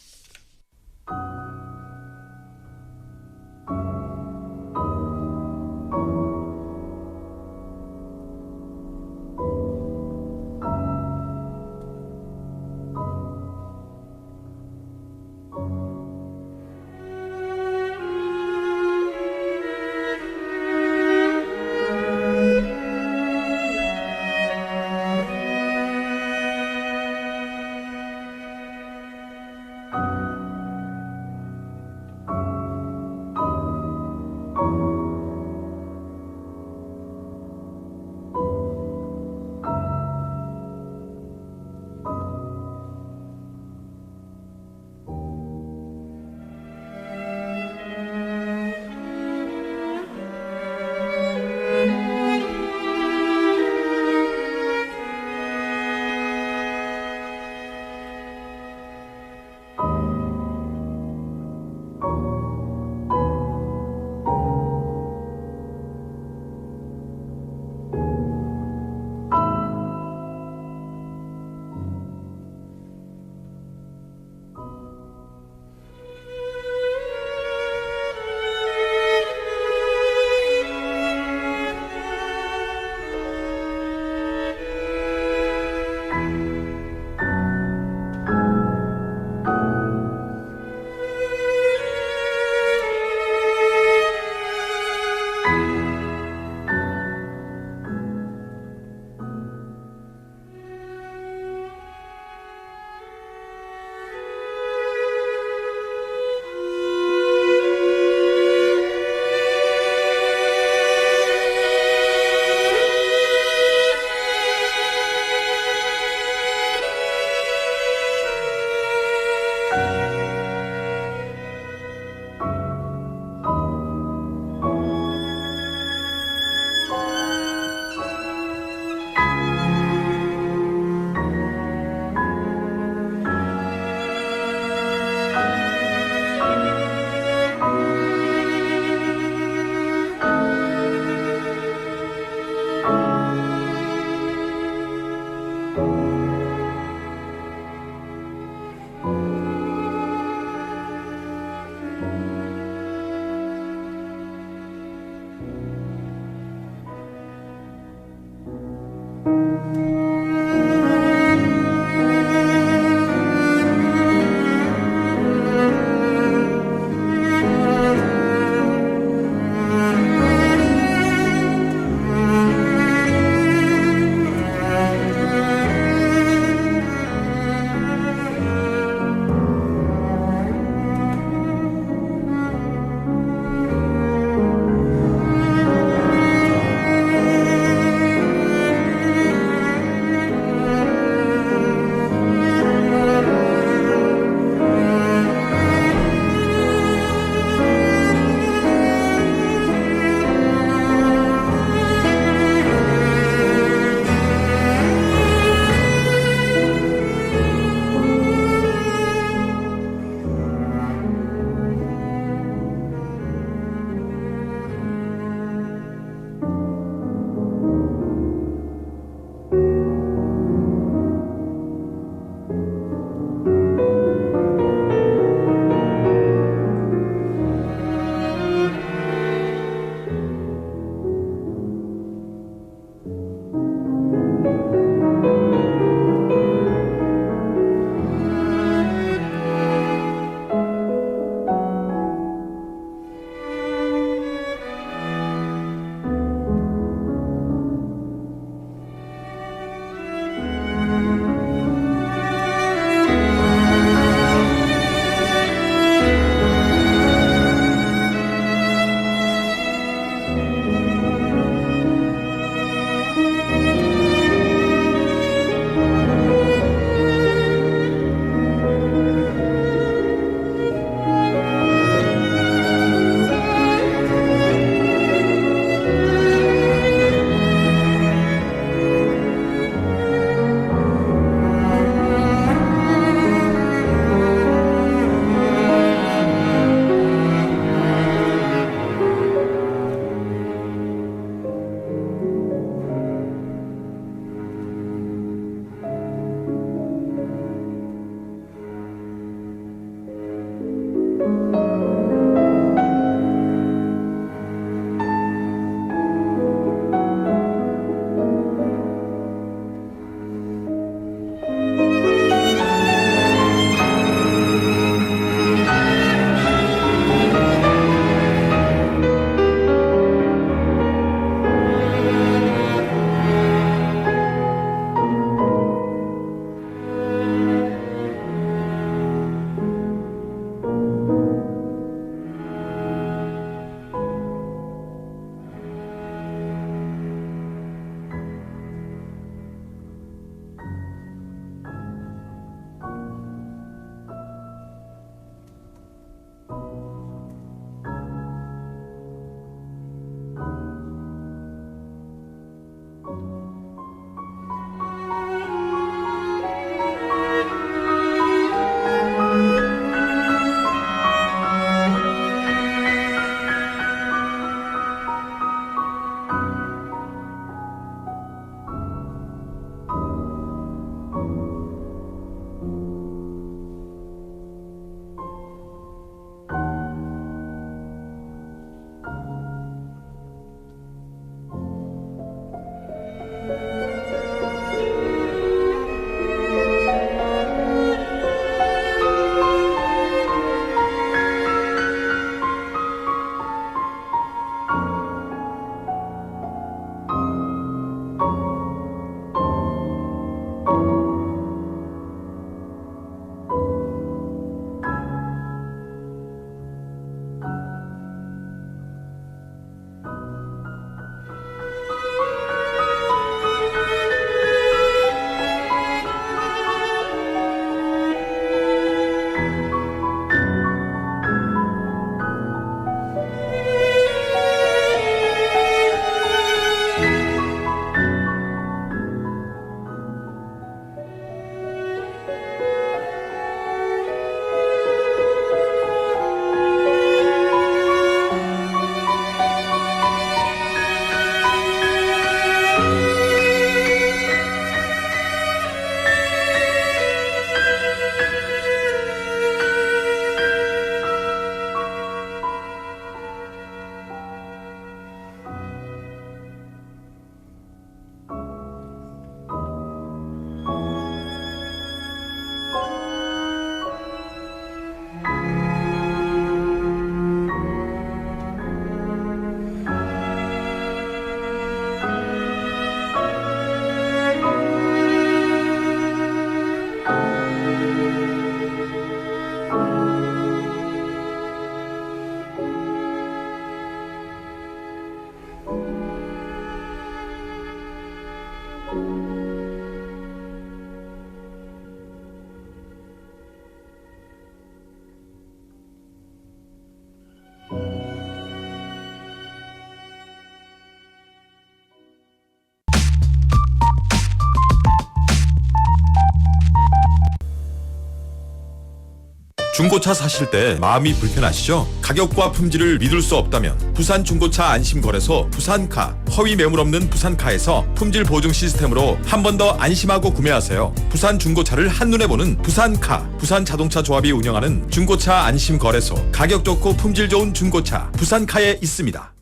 중고차 사실 때 마음이 불편하시죠? 가격과 품질을 믿을 수 없다면 부산 중고차 안심거래소 부산카, 허위 매물 없는 부산카에서 품질 보증 시스템으로 한 번 더 안심하고 구매하세요. 부산 중고차를 한눈에 보는 부산카, 부산자동차 조합이 운영하는 중고차 안심거래소, 가격 좋고 품질 좋은 중고차 부산카에 있습니다.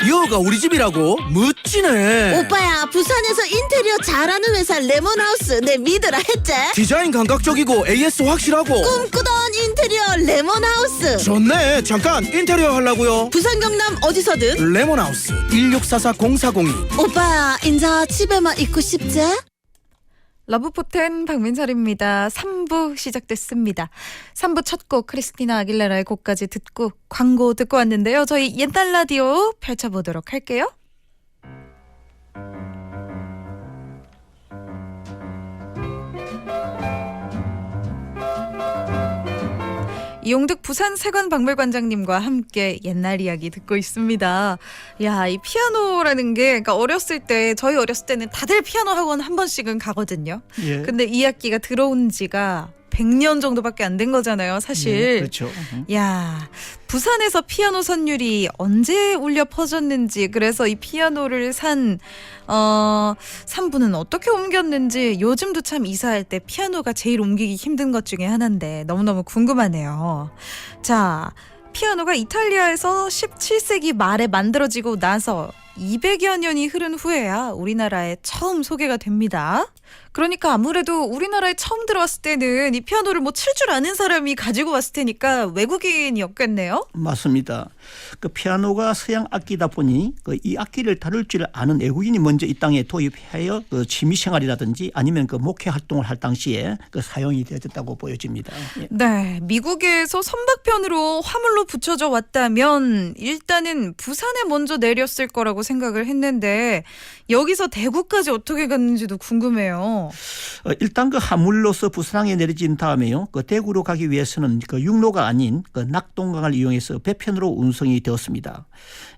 여가 우리 집이라고? 멋지네. 오빠야, 부산에서 인테리어 잘하는 회사 레몬하우스 내 믿으라 했지? 디자인 감각적이고 AS 확실하고 꿈꾸던 인테리어 레몬하우스. 좋네. 잠깐 인테리어 하려고요. 부산 경남 어디서든 레몬하우스 1644-0402. 오빠야, 인자 집에만 있고 싶지? 러브포텐 박민설입니다. 3부 시작됐습니다. 3부 첫 곡 크리스티나 아길레라의 곡까지 듣고 광고 듣고 왔는데요. 저희 옛날 라디오 펼쳐보도록 할게요. 이용득 부산세관박물관장님과 함께 옛날 이야기 듣고 있습니다. 야, 이 피아노라는 게 그러니까 어렸을 때 저희 어렸을 때는 다들 피아노 학원 한 번씩은 가거든요. 예. 근데 이 악기가 들어온 지가 100년 정도밖에 안 된 거잖아요, 사실. 네, 그렇죠. 야, 부산에서 피아노 선율이 언제 울려 퍼졌는지, 그래서 이 피아노를 산 분은 어떻게 옮겼는지, 요즘도 참 이사할 때 피아노가 제일 옮기기 힘든 것 중에 하나인데 너무너무 궁금하네요. 자, 피아노가 이탈리아에서 17세기 말에 만들어지고 나서 200여 년이 흐른 후에야 우리나라에 처음 소개가 됩니다. 그러니까 아무래도 우리나라에 처음 들어왔을 때는 이 피아노를 뭐 칠 줄 아는 사람이 가지고 왔을 테니까 외국인이었겠네요. 맞습니다. 그 피아노가 서양 악기다 보니 이 악기를 다룰 줄 아는 외국인이 먼저 이 땅에 도입하여 그 취미생활이라든지 아니면 그 목회 활동을 할 당시에 그 사용이 되어졌다고 보여집니다. 예. 네, 미국에서 선박편으로 화물로 붙여져 왔다면 일단은 부산에 먼저 내렸을 거라고 생각을 했는데 여기서 대구까지 어떻게 갔는지도 궁금해요. 일단 그 화물로서 부산항에 내려진 다음에요. 그 대구로 가기 위해서는 그 육로가 아닌 그 낙동강을 이용해서 배편으로 운송이 되었습니다.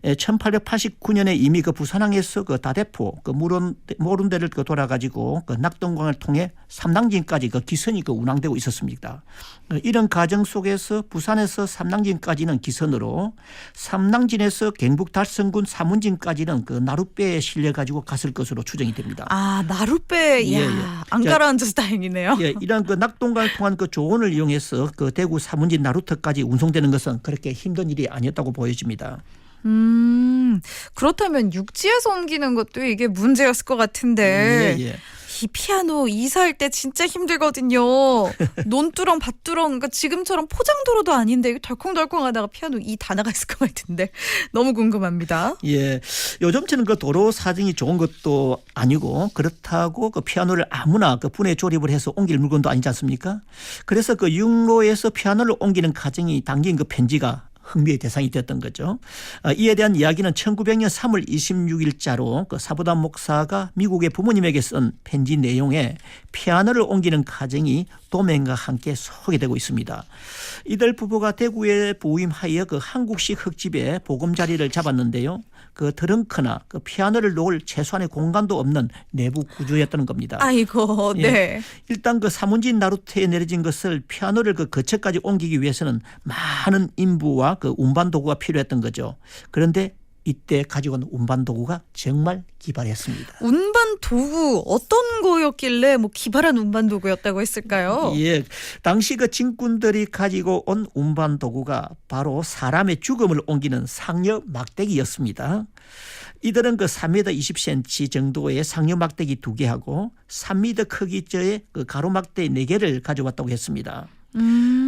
1889년에 이미 그 부산항에서 그 다대포 그 모른대를 그 돌아가지고 그 낙동강을 통해 삼당진까지 그 기선이 그 운항되고 있었습니다. 이런 과정 속에서 부산에서 삼당진까지는 기선으로, 삼당진에서 경북 달성군 사문진까지는 그 나룻배에 실려 가지고 갔을 것으로 추정이 됩니다. 아, 나룻배, 예, 예. 안 가라앉아서 다행이네요. 예, 이런 그 낙동강을 통한 그 조원을 이용해서 그 대구 사문진 나루터까지 운송되는 것은 그렇게 힘든 일이 아니었다고 보여집니다. 그렇다면 육지에서 옮기는 것도 이게 문제였을 것 같은데. 예, 예. 이 피아노 이사할 때 진짜 힘들거든요. 논두렁, 밭두렁, 그러니까 지금처럼 포장도로도 아닌데 덜컹덜컹 하다가 피아노 이 다 나가 있을 것 같은데 너무 궁금합니다. 예, 요즘처럼 그 도로 사정이 좋은 것도 아니고 그렇다고 그 피아노를 아무나 그 분해 조립을 해서 옮길 물건도 아니지 않습니까? 그래서 그 육로에서 피아노를 옮기는 과정이 담긴 그 편지가 흥미의 대상이 되었던 거죠. 이에 대한 이야기는 1900년 3월 26일자로 그 사부담 목사가 미국의 부모님에게 쓴 편지 내용에 피아노를 옮기는 과정이 도면과 함께 소개되고 있습니다. 이들 부부가 대구에 부임하여 그 한국식 흙집에 보금자리를 잡았는데요. 그 트렁크나 그 피아노를 놓을 최소한의 공간도 없는 내부 구조였다는 겁니다. 아이고, 네. 예. 일단 그 사문진 나루터에 내려진 것을 피아노를 그 거처까지 옮기기 위해서는 많은 인부와 그 운반 도구가 필요했던 거죠. 그런데 이때 가지고 온 운반 도구가 정말 기발했습니다. 운반 도구 어떤 거였길래 뭐 기발한 운반 도구였다고 했을까요? 예, 당시 그 진군들이 가지고 온 운반 도구가 바로 사람의 죽음을 옮기는 상여 막대기였습니다. 이들은 그 3m 20cm 정도의 상여 막대기 2개하고 3m 크기의 그 가로 막대기 4개를 가져왔다고 했습니다.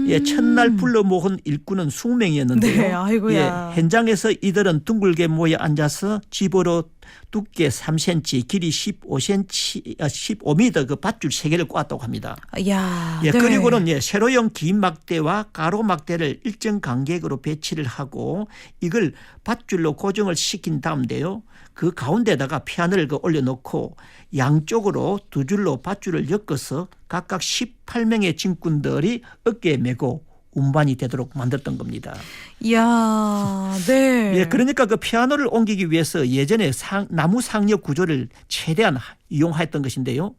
예, 첫날 불러 모은 일꾼은 20명이었는데요. 네, 아이고야. 예, 현장에서 이들은 둥글게 모여 앉아서 집으로 두께 3cm, 길이 15m 그 밧줄 3개를 꼬았다고 합니다. 야, 예, 네. 그리고는 예, 세로형 긴 막대와 가로 막대를 일정 간격으로 배치를 하고 이걸 밧줄로 고정을 시킨 다음인데요. 그 가운데다가 피아노를 그 올려놓고 양쪽으로 두 줄로 밧줄을 엮어서 각각 18명의 진군들이 어깨에 메고 운반이 되도록 만들었던 겁니다. 이야, 네. 예, 그러니까 그 피아노를 옮기기 위해서 예전에 나무 상여 구조를 최대한 이용하였던 것인데요.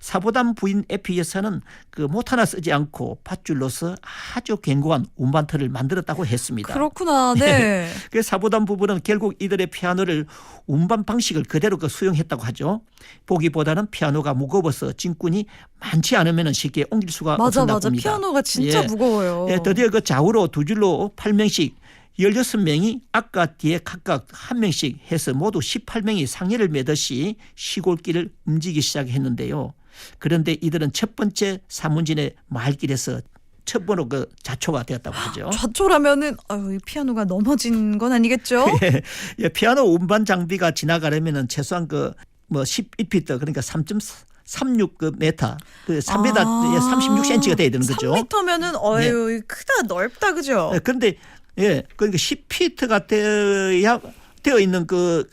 사보담 부인 에피 여사는 그 못 하나 쓰지 않고 밧줄로서 아주 견고한 운반터를 만들었다고 했습니다. 그렇구나. 네. 그 사보담 부부는 결국 이들의 피아노를 운반 방식을 그대로 수용했다고 하죠. 보기보다는 피아노가 무거워서 짐꾼이 많지 않으면 쉽게 옮길 수가 없었나 봅니다. 피아노가 진짜 무거워요. 예, 드디어 그 좌우로 두 줄로 8명씩 16명이 앞과 뒤에 각각 한 명씩 해서 모두 18명이 상의를 매듯이 시골길을 움직이기 시작했는데요. 그런데 이들은 첫 번째 사문진의 마을길에서 첫 번호 그 자초가 되었다고 하죠. 좌초라면은 이 피아노가 넘어진 건 아니겠죠? 예, 피아노 운반 장비가 지나가려면은 최소한 그 뭐 11피트 그러니까 3.36 그 메타 그 3m 36cm가 돼야 되는 거죠. 3m면은 크다 넓다 그죠? 그런데 그러니까 10피트가 되어 있는 그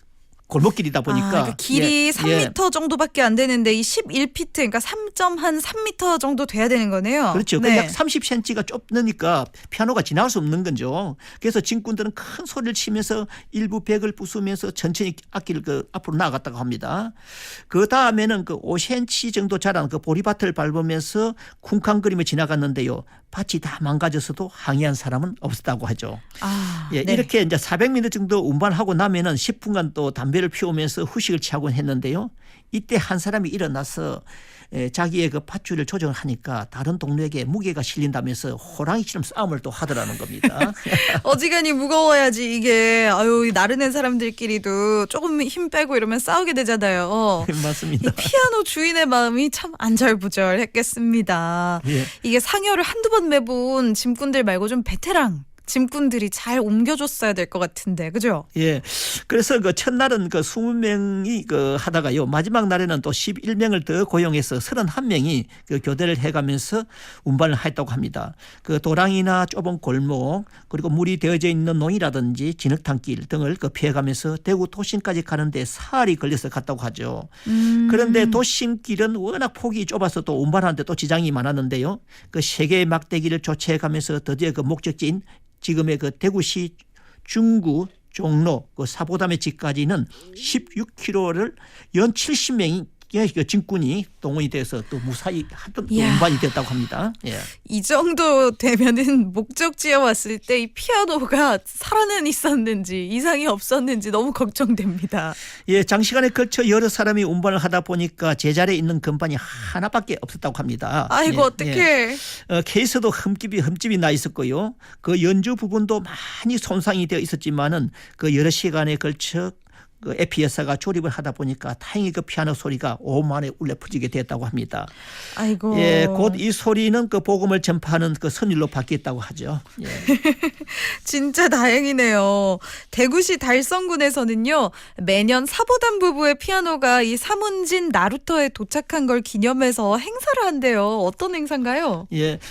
골목길이다 보니까 그러니까 길이 3m 정도밖에 안 되는데 이 11피트 그러니까 3.3m 정도 돼야 되는 거네요. 그렇죠. 네. 약 30cm가 좁으니까 피아노가 지나갈 수 없는 거죠. 그래서 짐꾼들은 큰 소리를 치면서 일부 벽을 부수면서 천천히 악기를 앞으로 나아갔다고 합니다. 그 다음에는 그 5cm 정도 자란 그 보리밭을 밟으면서 쿵쾅거리며 지나갔는데요. 밭이 다 망가져서도 항의한 사람은 없었다고 하죠. 네. 이렇게 이제 400m 정도 운반하고 나면은 10분간 또 담배를 피우면서 후식을 취하곤 했는데요. 이때 한 사람이 일어나서 자기의 그 밧줄을 조정을 하니까 다른 동료에게 무게가 실린다면서 호랑이처럼 싸움을 또 하더라는 겁니다. 어지간히 무거워야지 이게 나르는 사람들끼리도 조금 힘 빼고 이러면 싸우게 되잖아요. 맞습니다. 이 피아노 주인의 마음이 참 안절부절했겠습니다. 이게 상여를 한두 번 매본 짐꾼들 말고 좀 베테랑 짐꾼들이 잘 옮겨줬어야 될 것 같은데, 그죠? 예. 그래서 그 첫날은 그 20명이 하다가요. 마지막 날에는 또 11명을 더 고용해서 31명이 그 교대를 해가면서 운반을 했다고 합니다. 그 도랑이나 좁은 골목 그리고 물이 되어져 있는 농이라든지 진흙탕길 등을 피해가면서 대구 도심까지 가는데 사흘이 걸려서 갔다고 하죠. 그런데 도심길은 워낙 폭이 좁아서 또 운반하는데 또 지장이 많았는데요. 그 세계의 막대기를 조치해가면서 드디어 그 목적지인 지금의 그 대구시 중구 종로 그 사보담의 집까지는 16km를 연 70명이 짐꾼이 동원이 돼서 또 무사히 하던 운반이 됐다고 합니다. 이 정도 되면은 목적지에 왔을 때 이 피아노가 살아는 있었는지 이상이 없었는지 너무 걱정됩니다. 장시간에 걸쳐 여러 사람이 운반을 하다 보니까 제자리에 있는 건반이 하나밖에 없었다고 합니다. 아이고 어떡해. 케이스도 흠집이 나 있었고요. 그 연주 부분도 많이 손상이 되어 있었지만은 그 여러 시간에 걸쳐 그 에피 여사가 조립을 하다 보니까 다행히 그 피아노 소리가 오만에 울려 퍼지게 됐다고 합니다. 아이고. 곧 이 소리는 그 복음을 전파하는 그 선율로 바뀌었다고 하죠. 진짜 다행이네요. 대구시 달성군에서는요 매년 사보담 부부의 피아노가 이 사문진 나루터에 도착한 걸 기념해서 행사를 한대요. 어떤 행사인가요?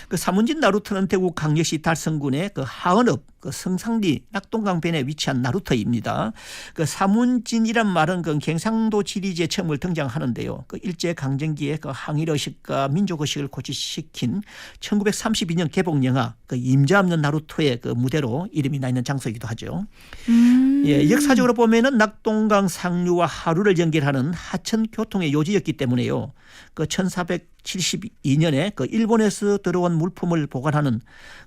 그 사문진 나루터는 대구 강력시 달성군의 그 하은읍 그 성상리 낙동강변에 위치한 나루터입니다. 그 사문진이란 말은 그 경상도 지리지에 처음 등장하는데요. 그 일제 강점기에 그 항일의식과 민족의식을 고취시킨 1932년 개봉 영화 그 임자 없는 나루토의 그 무대로 이름이 나 있는 장소이기도 하죠. 역사적으로 보면은 낙동강 상류와 하루를 연결하는 하천 교통의 요지였기 때문에요. 그 1472년에 그 일본에서 들어온 물품을 보관하는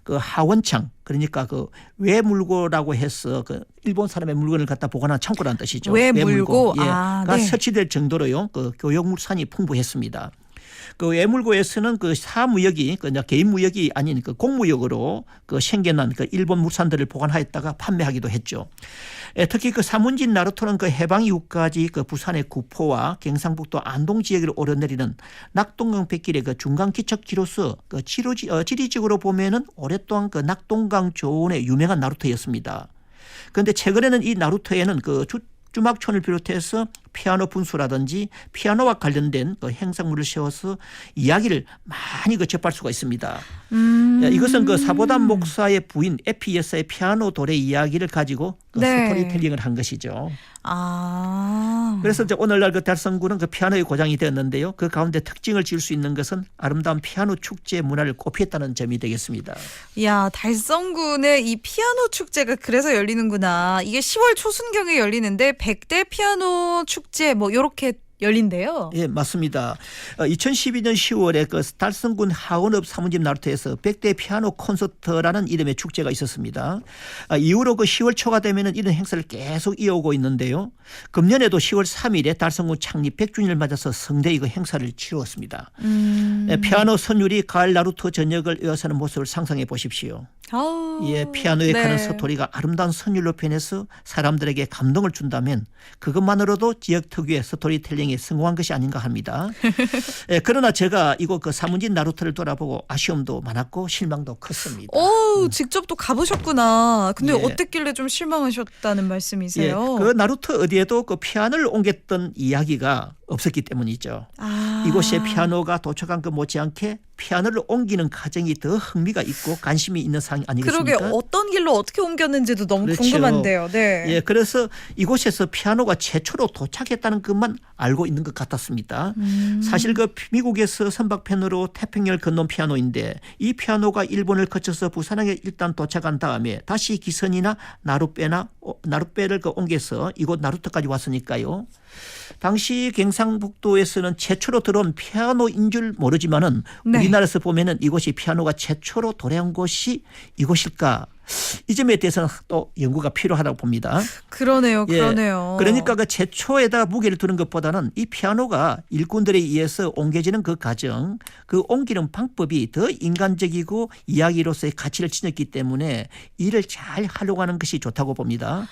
그 하원창 그러니까 그 외물고라고 해서 그 일본 사람의 물건을 갖다 보관하는 창고라는 뜻이죠. 외물고가 설치될 정도로요. 그 교역물산이 풍부했습니다. 그 외물고에서는 그 사무역이 그 개인 무역이 아닌 그 공무역으로 그 생겨난 그 일본 물산들을 보관하였다가 판매하기도 했죠. 특히 그 사문진 나루토는 그 해방 이후까지 그 부산의 구포와 경상북도 안동 지역을 오르내리는 낙동강 뱃길의 그 중간 기척지로서 그 지리적으로 보면은 오랫동안 그 낙동강 조원의 유명한 나루터였습니다. 그런데 최근에는 이 나루터에는 그 주막촌을 비롯해서 피아노 분수라든지 피아노와 관련된 그 행사물을 세워서 이야기를 많이 접할 수가 있습니다. 이것은 그 사보담 목사의 부인 에피 여사의 피아노 도래 이야기를 가지고 그 스토리텔링을 한 것이죠. 그래서 이제 오늘날 그 달성군은 그 피아노의 고장이 되었는데요. 그 가운데 특징을 지을 수 있는 것은 아름다운 피아노 축제 문화를 꽃피웠다는 점이 되겠습니다. 야, 달성군의 이 피아노 축제가 그래서 열리는구나. 이게 10월 초순경에 열리는데 100대 피아노 축제 뭐 이렇게 열린대요. 예, 맞습니다. 2012년 10월에 그 달성군 하원읍 사무집 나루터에서 100대 피아노 콘서트라는 이름의 축제가 있었습니다. 이후로 그 10월 초가 되면은 이런 행사를 계속 이어오고 있는데요. 금년에도 10월 3일에 달성군 창립 100주년을 맞아서 성대히 그 행사를 치루었습니다. 피아노 선율이 가을 나루터 저녁을 에워싸는 모습을 상상해 보십시오. 예, 피아노에 가는 서토리가 아름다운 선율로 변해서 사람들에게 감동을 준다면 그것만으로도 지역 특유의 스토리텔링에 성공한 것이 아닌가 합니다. 예, 그러나 제가 이곳 그 사문진 나루터를 돌아보고 아쉬움도 많았고 실망도 컸습니다. 오, 직접 또 가보셨구나. 근데 예. 어땠길래 좀 실망하셨다는 말씀이세요? 예, 그 나루터 어디에도 그 피아노를 옮겼던 이야기가 없었기 때문이죠. 이곳에 피아노가 도착한 것 못지않게 피아노를 옮기는 과정이 더 흥미가 있고 관심이 있는 상황 아니겠습니까? 그러게 어떤 길로 어떻게 옮겼는지도 너무 그렇죠. 궁금한데요. 네. 예, 그래서 이곳에서 피아노가 최초로 도착했다는 것만 알고 있는 것 같았습니다. 사실 그 미국에서 선박편으로 태평양을 건넌 피아노인데 이 피아노가 일본을 거쳐서 부산항에 일단 도착한 다음에 다시 기선이나 나룻배를 그 옮겨서 이곳 나루터까지 왔으니까요. 당시 경상북도에서는 최초로 들어온 피아노인 줄 모르지만은 우리나라에서 보면은 이곳이 피아노가 최초로 도래한 곳이 이곳일까? 이 점에 대해서는 또 연구가 필요하다고 봅니다. 그러네요. 예, 그러네요. 그러니까 그 최초에다가 무게를 두는 것보다는 이 피아노가 일꾼들에 의해서 옮겨지는 그 과정, 그 옮기는 방법이 더 인간적이고 이야기로서의 가치를 지녔기 때문에 일을 잘 하려고 하는 것이 좋다고 봅니다.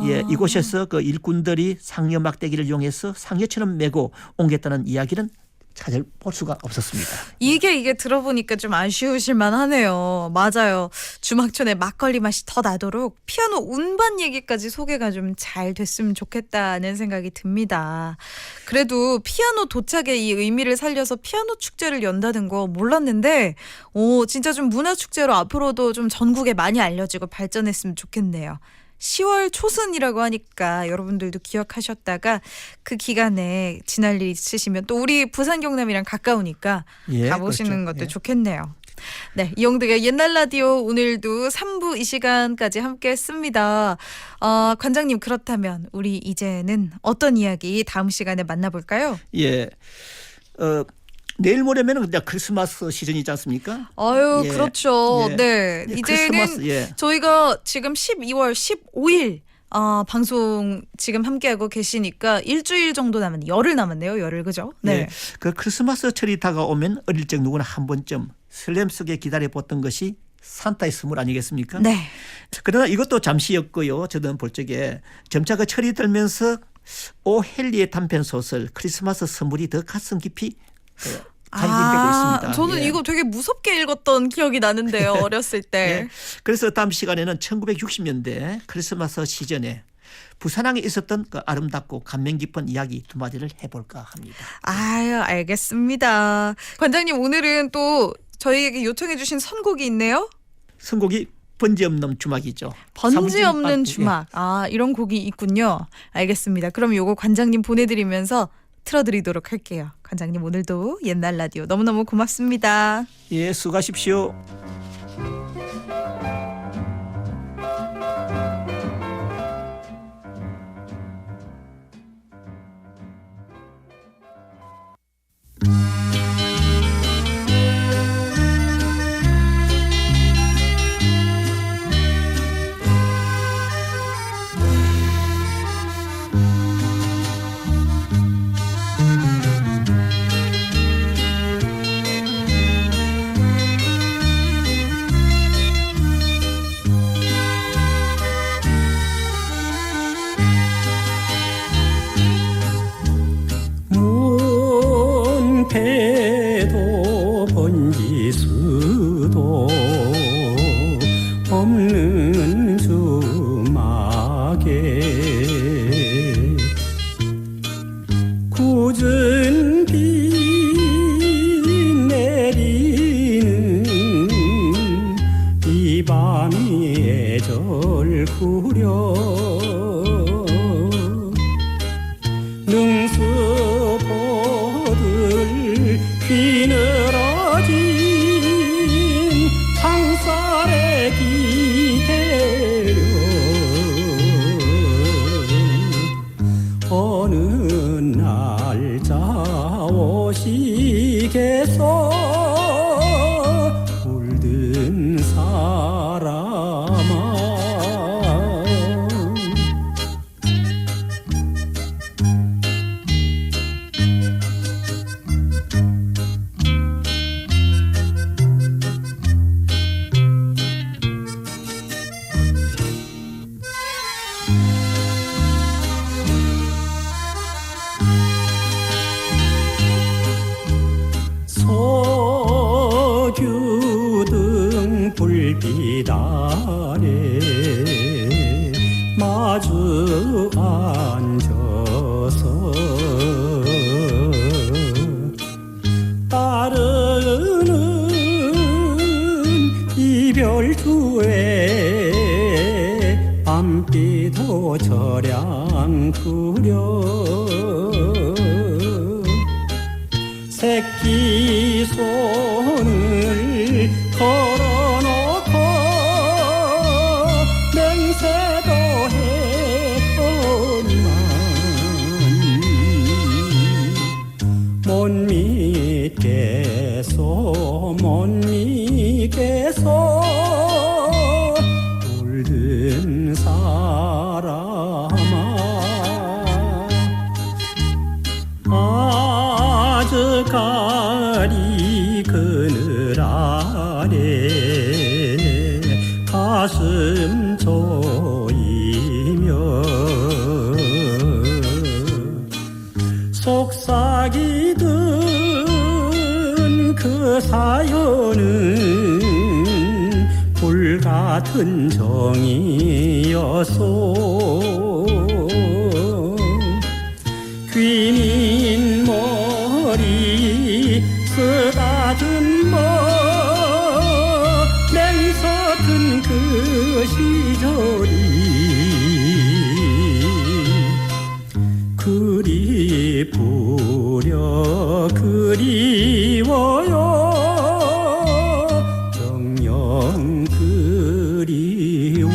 예, 이곳에서 그 일꾼들이 상여 막대기를 이용해서 상여처럼 메고 옮겼다는 이야기는 찾아볼 수가 없었습니다. 이게 들어보니까 좀 아쉬우실 만하네요. 맞아요. 주막촌의 막걸리 맛이 더 나도록 피아노 운반 얘기까지 소개가 좀 잘 됐으면 좋겠다는 생각이 듭니다. 그래도 피아노 도착의 이 의미를 살려서 피아노 축제를 연다는 거 몰랐는데 진짜 좀 문화축제로 앞으로도 좀 전국에 많이 알려지고 발전했으면 좋겠네요. 10월 초순이라고 하니까 여러분들도 기억하셨다가 그 기간에 지날 일 있으시면 또 우리 부산 경남이랑 가까우니까 가보시는 그렇죠. 것도 좋겠네요. 네, 이영득의 옛날 라디오 오늘도 3부 이 시간까지 함께 했습니다. 관장님 그렇다면 우리 이제는 어떤 이야기 다음 시간에 만나볼까요? 예, 내일 모레면은 그냥 크리스마스 시즌이지 않습니까? 아유, 예. 그렇죠. 예. 네. 예, 이제는 크리스마스, 저희가 지금 12월 15일 방송 지금 함께하고 계시니까 일주일 정도 남았네. 열흘 남았네요. 열흘, 그죠? 네. 예. 그 크리스마스철이 다가오면 어릴 적 누구나 한 번쯤 설렘 속에 기다려봤던 것이 산타의 선물 아니겠습니까? 네. 그러나 이것도 잠시였고요. 저는 볼 적에 점차 그 철이 들면서 오 헨리의 단편 소설 크리스마스 선물이 더 가슴 깊이 감동되고 있습니다. 저는 예. 이거 되게 무섭게 읽었던 기억이 나는데요. 어렸을 때. 예. 그래서 다음 시간에는 1960년대 크리스마스 시즌에 부산항에 있었던 그 아름답고 감명 깊은 이야기 두 마디를 해볼까 합니다. 아유, 알겠습니다. 관장님 오늘은 또 저희에게 요청해 주신 선곡이 있네요. 선곡이 번지 없는 주막이죠. 번지 없는 주막. 이런 곡이 있군요. 알겠습니다. 그럼 요거 관장님 보내드리면서 틀어드리도록 할게요. 관장님 오늘도 옛날 라디오 너무너무 고맙습니다. 예, 수고하십시오. 배도 번지수도 없는 주막에 굳은 비 내리는 이 밤이 애절 구려 능수보들 휘늘어진 창살에 기대려 어느 날 마주 앉아서 따르는 이별주에 밤비도 저량구려 새끼 손을 걸어놓고 맹세도 했건만 못 믿겠소 울든 사람아 아즈까리 그늘 아래 가슴 조이며 속삭이던 그 사연은 불같은 정이었소 귀민 머리 쓰다듬어 맹서튼 그 시절이 그리우려 그리워요 정녕 그리워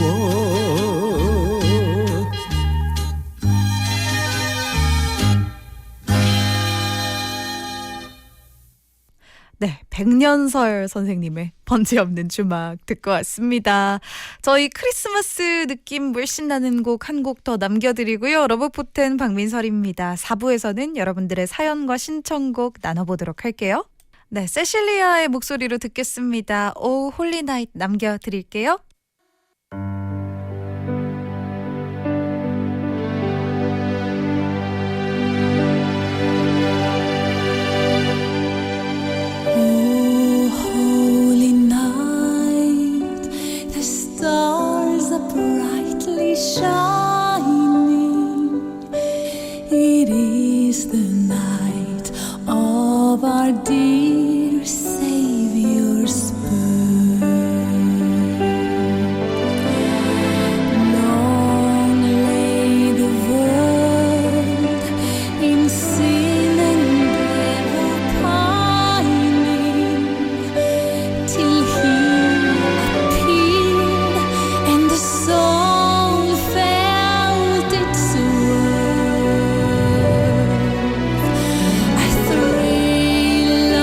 네, 백년설 선생님의 번지 없는 주막 듣고 왔습니다. 저희 크리스마스 느낌 물씬 나는 곡 한 곡 더 남겨드리고요. 러브포텐 박민설입니다. 4부에서는 여러분들의 사연과 신청곡 나눠보도록 할게요. 네, 세실리아의 목소리로 듣겠습니다. 오 홀리 나잇 남겨드릴게요. Stars are brightly shining. It is the night of our dear Savior's birth. Long lay the world in sin and devil pining till He and the soul felt its worth. A thrill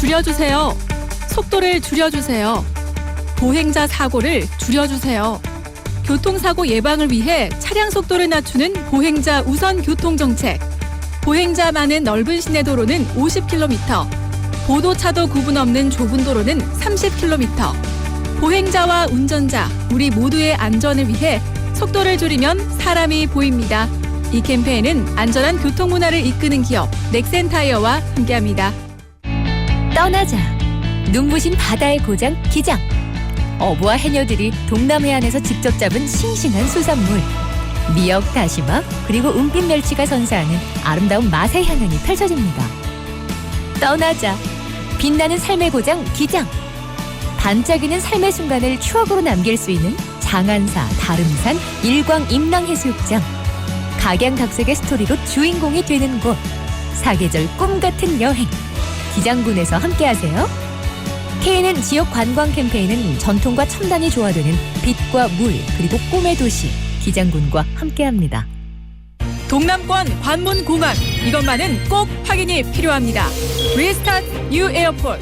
줄여주세요. 속도를 줄여주세요. 보행자 사고를 줄여주세요. 교통사고 예방을 위해 차량 속도를 낮추는 보행자 우선 교통정책. 보행자 많은 넓은 시내 도로는 50km, 보도차도 구분 없는 좁은 도로는 30km. 보행자와 운전자, 우리 모두의 안전을 위해 속도를 줄이면 사람이 보입니다. 이 캠페인은 안전한 교통문화를 이끄는 기업 넥센타이어와 함께합니다. 떠나자. 눈부신 바다의 고장 기장. 어부와 해녀들이 동남 해안에서 직접 잡은 싱싱한 수산물. 미역, 다시마, 그리고 은빛 멸치가 선사하는 아름다운 맛의 향연이 펼쳐집니다. 떠나자. 빛나는 삶의 고장 기장. 반짝이는 삶의 순간을 추억으로 남길 수 있는 장안사, 다름산, 일광 임랑해수욕장. 각양각색의 스토리로 주인공이 되는 곳. 사계절 꿈같은 여행. 기장군에서 함께하세요. KNN 지역 관광 캠페인은 전통과 첨단이 조화되는 빛과 물, 그리고 꿈의 도시 기장군과 함께합니다. 동남권 관문공항, 이것만은 꼭 확인이 필요합니다. 리스타트 뉴 에어포트.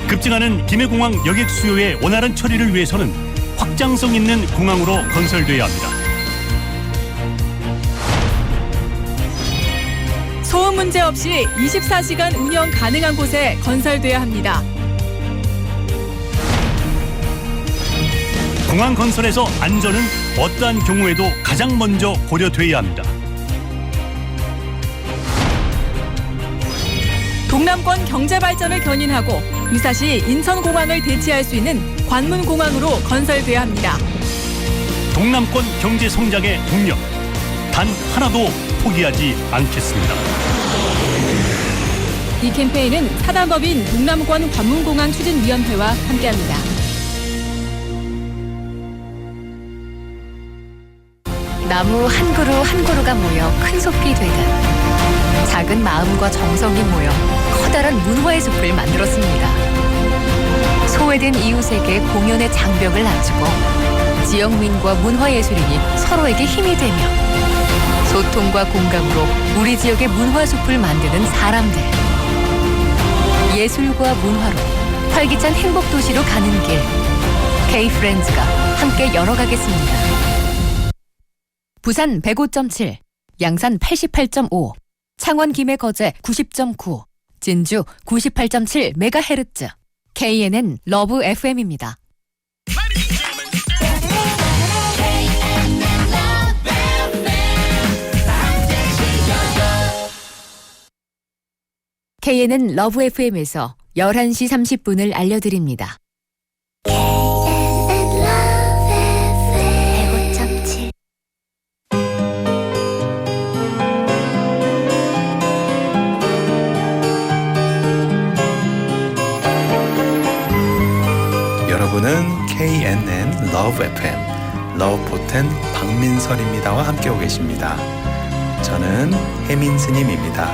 급증하는 김해공항 여객 수요의 원활한 처리를 위해서는 확장성 있는 공항으로 건설돼야 합니다. 소음 문제 없이 24시간 운영 가능한 곳에 건설돼야 합니다. 공항 건설에서 안전은 어떠한 경우에도 가장 먼저 고려돼야 합니다. 동남권 경제 발전을 견인하고 유사시 인천공항을 대체할 수 있는 관문공항으로 건설돼야 합니다. 동남권 경제 성장의 동력, 단 하나도 포기하지 않겠습니다. 이 캠페인은 사단법인 동남권 관문공항 추진위원회와 함께합니다. 나무 한 그루 한 그루가 모여 큰 숲이 되듯 작은 마음과 정성이 모여 커다란 문화의 숲을 만들었습니다. 소외된 이웃에게 공연의 장벽을 낮추고 지역민과 문화예술인이 서로에게 힘이 되며 소통과 공감으로 우리 지역의 문화숲을 만드는 사람들. 예술과 문화로 활기찬 행복도시로 가는 길. K-프렌즈가 함께 열어가겠습니다. 부산 105.7, 양산 88.5, 창원 김해 거제 90.9, 진주 98.7MHz. KNN 러브 FM입니다. KNN 러브 FM에서 11시 30분을 알려드립니다. 여러분은 KNN 러브 FM 러브포텐 박민설입니다와 함께하고 계십니다. 저는 혜민 스님입니다.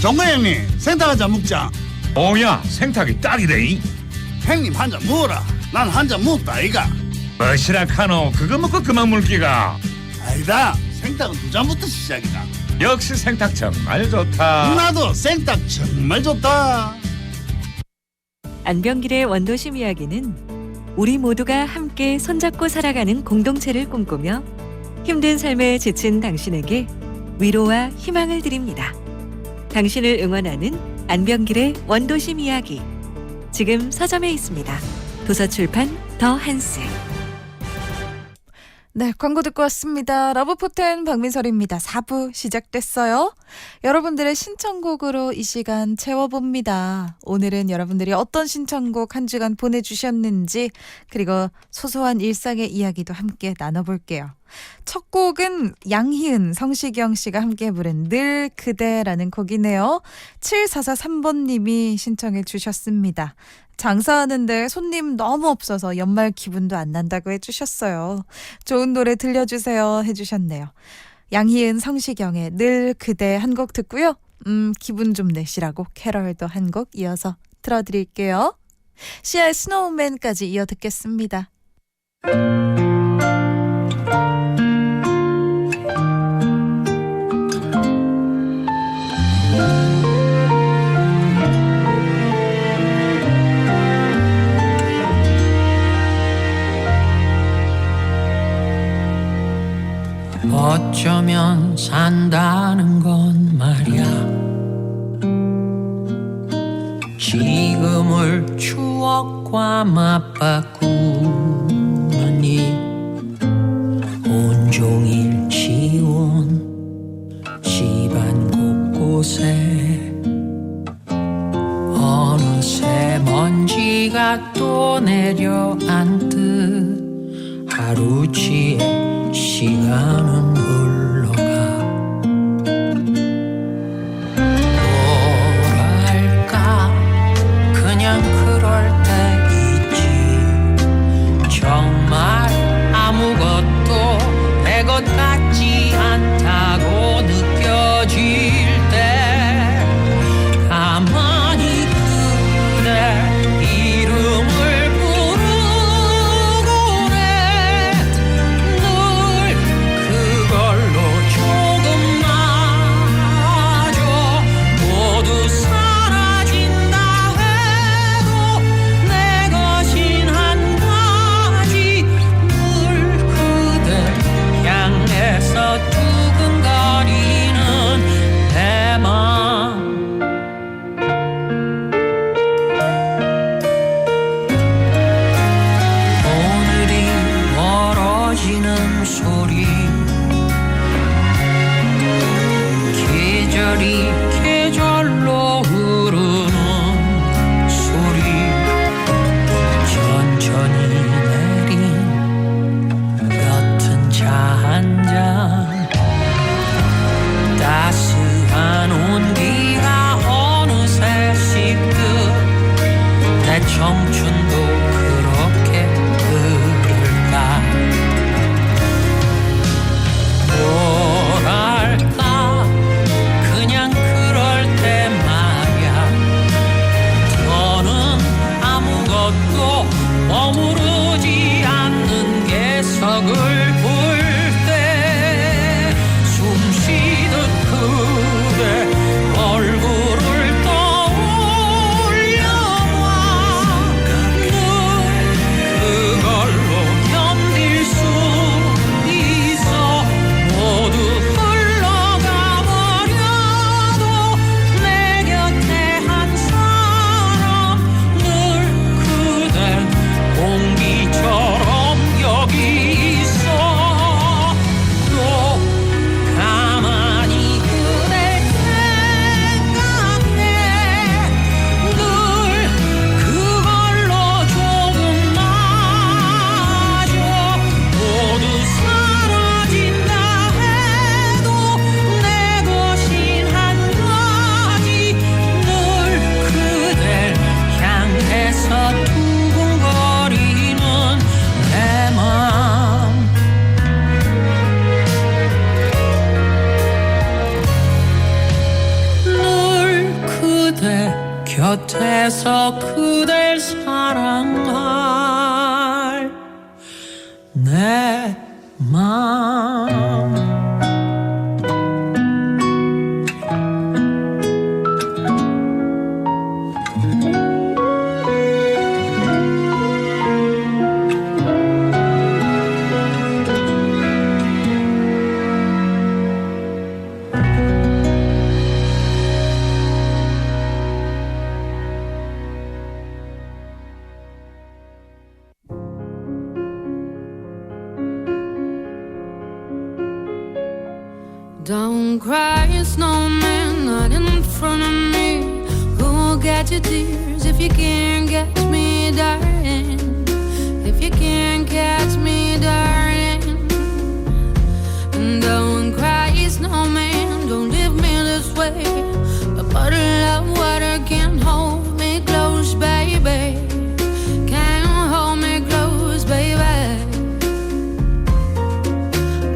정구 형님, 생닭 한잔 먹자. 오야, 생닭이 딱이래. 형님 한 잔 먹어라. 난 한 잔 먹다 아이가. 뭐시라 카노, 그거 먹고 그만 물기가. 아니다, 생닭은 두 잔부터 시작이다. 역시 생닭 정말 좋다. 나도 생닭 정말 좋다. 안병길의 원도심 이야기는 우리 모두가 함께 손잡고 살아가는 공동체를 꿈꾸며 힘든 삶에 지친 당신에게 위로와 희망을 드립니다. 당신을 응원하는 안병길의 원도심 이야기. 지금 서점에 있습니다. 도서출판 더 한스. 네, 광고 듣고 왔습니다. 러브포텐 박민설입니다. 4부 시작됐어요. 여러분들의 신청곡으로 이 시간 채워봅니다. 오늘은 여러분들이 어떤 신청곡 한 주간 보내주셨는지, 그리고 소소한 일상의 이야기도 함께 나눠볼게요. 첫 곡은 양희은, 성시경 씨가 함께 부른 늘 그대라는 곡이네요. 7443번님이 신청해 주셨습니다. 장사하는데 손님 너무 없어서 연말 기분도 안 난다고 해주셨어요. 좋은 노래 들려주세요 해주셨네요. 양희은, 성시경의 늘 그대 한 곡 듣고요. 기분 좀 내시라고 캐럴도 한 곡 이어서 틀어드릴게요. 시아의 스노우맨까지 이어 듣겠습니다. 어쩌면 산다는 건 말이야 지금을 추억과 맞바꾸니 온종일 지운 집안 곳곳에 어느새 먼지가 또 내려앉듯 하루치에 시간은 흘러가 뭐랄까 그냥 그럴 때 있지 정말 아무것도 내 것 같지 않다고 느껴질 때 가만히 그대 이름을 부르고래 늘 그걸로 조금마저 모두 사라진다 해도 내 것인 한 가지 늘 그대 향해서 두근거리는 내 맘 오늘이 멀어지는 소리 계절이 계절로 흐르는 소리 천천히 내린 옅은 차 한 잔 따스한 온기가 어느새 식듯 내 청춘도 그렇게 흐를까 뭐랄까 그냥 그럴 때 말야 더는 아무것도 머무르지 않는 개석을 볼 때 숨쉬듯 그대 얼굴을 떠올려봐 늘 그걸로 견딜 수 있어 모두 흘러가 버려도 내 곁에 한 사람 늘 그댄 공기처럼 여기 있어 또 가만히 그댈 생각해 늘 그걸로 조금마저 모두 사라진다 해도 내 것인 한 가지 늘 그댈 향해서 두근거리는 내 맘 늘 그대 곁에서 그댈 사랑할 내 맘 Don't cry, snowman, not in front of me. Who'll get your tears if you can't catch me, darling? If you can't catch me, darling. And don't cry, snowman, don't leave me this way. A bottle of water can't hold me close, baby. Can't hold me close, baby.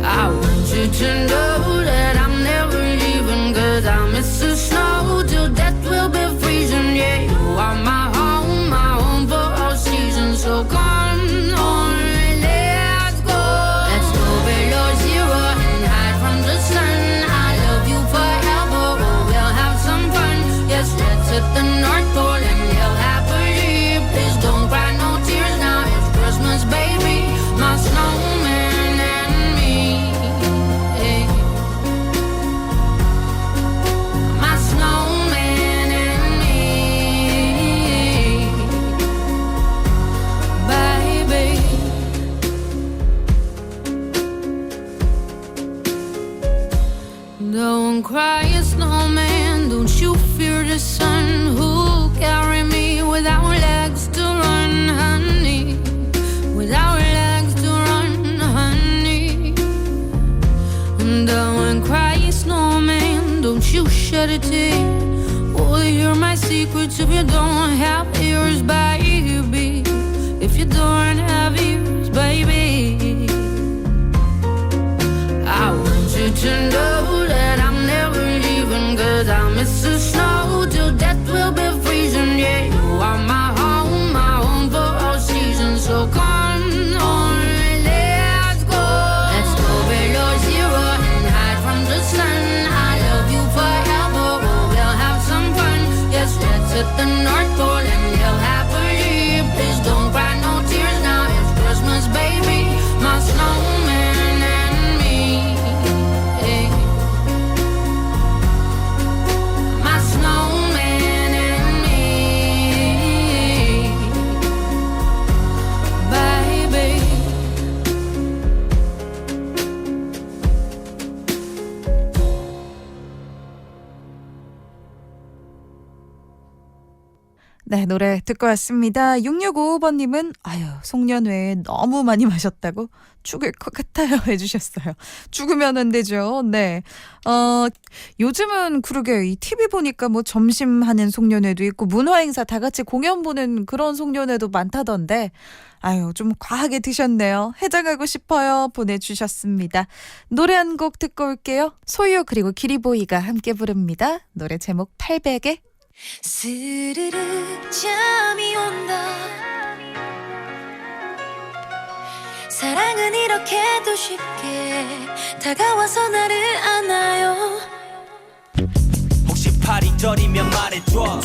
I want you to know that I'm never leaving, 'cause I miss the snow till death will be freezing. Yeah, you are my home for all seasons. So come on Don't cry, snowman. Don't you fear the sun. Who'll carry me without legs to run, honey? Without legs to run, honey. And don't cry, snowman. Don't you shed a tear. Oh, hear my secrets if you don't have ears, baby. If you don't have ears, baby. I want you to know that I'm never leaving, 'cause I miss the snow till death will be freezing. Yeah, you are my home for all seasons. So come on, let's go. Let's go below zero and hide from the sun. I love you forever, oh, we'll have some fun. Yes, let's hit the North Pole and live happily. Please don't cry no tears now, it's Christmas, baby. My snowman and me. My snowman and me, baby. 네, 노래 듣고 왔습니다. 6655번님은 아유, 송년회 너무 많이 마셨다고 죽을 것 같아요 해주셨어요. 죽으면 안 되죠. 네. 요즘은 그러게 이 TV 보니까 뭐 점심하는 송년회도 있고 문화행사 다 같이 공연 보는 그런 송년회도 많다던데 아유, 좀 과하게 드셨네요. 해장하고 싶어요 보내주셨습니다. 노래 한 곡 듣고 올게요. 소유 그리고 기리보이가 함께 부릅니다. 노래 제목 800에 스르르 잠이 온다. 사랑은 이렇게도 쉽게 다가와서 나를 안아요. 혹시 팔이 저리면 말해줘.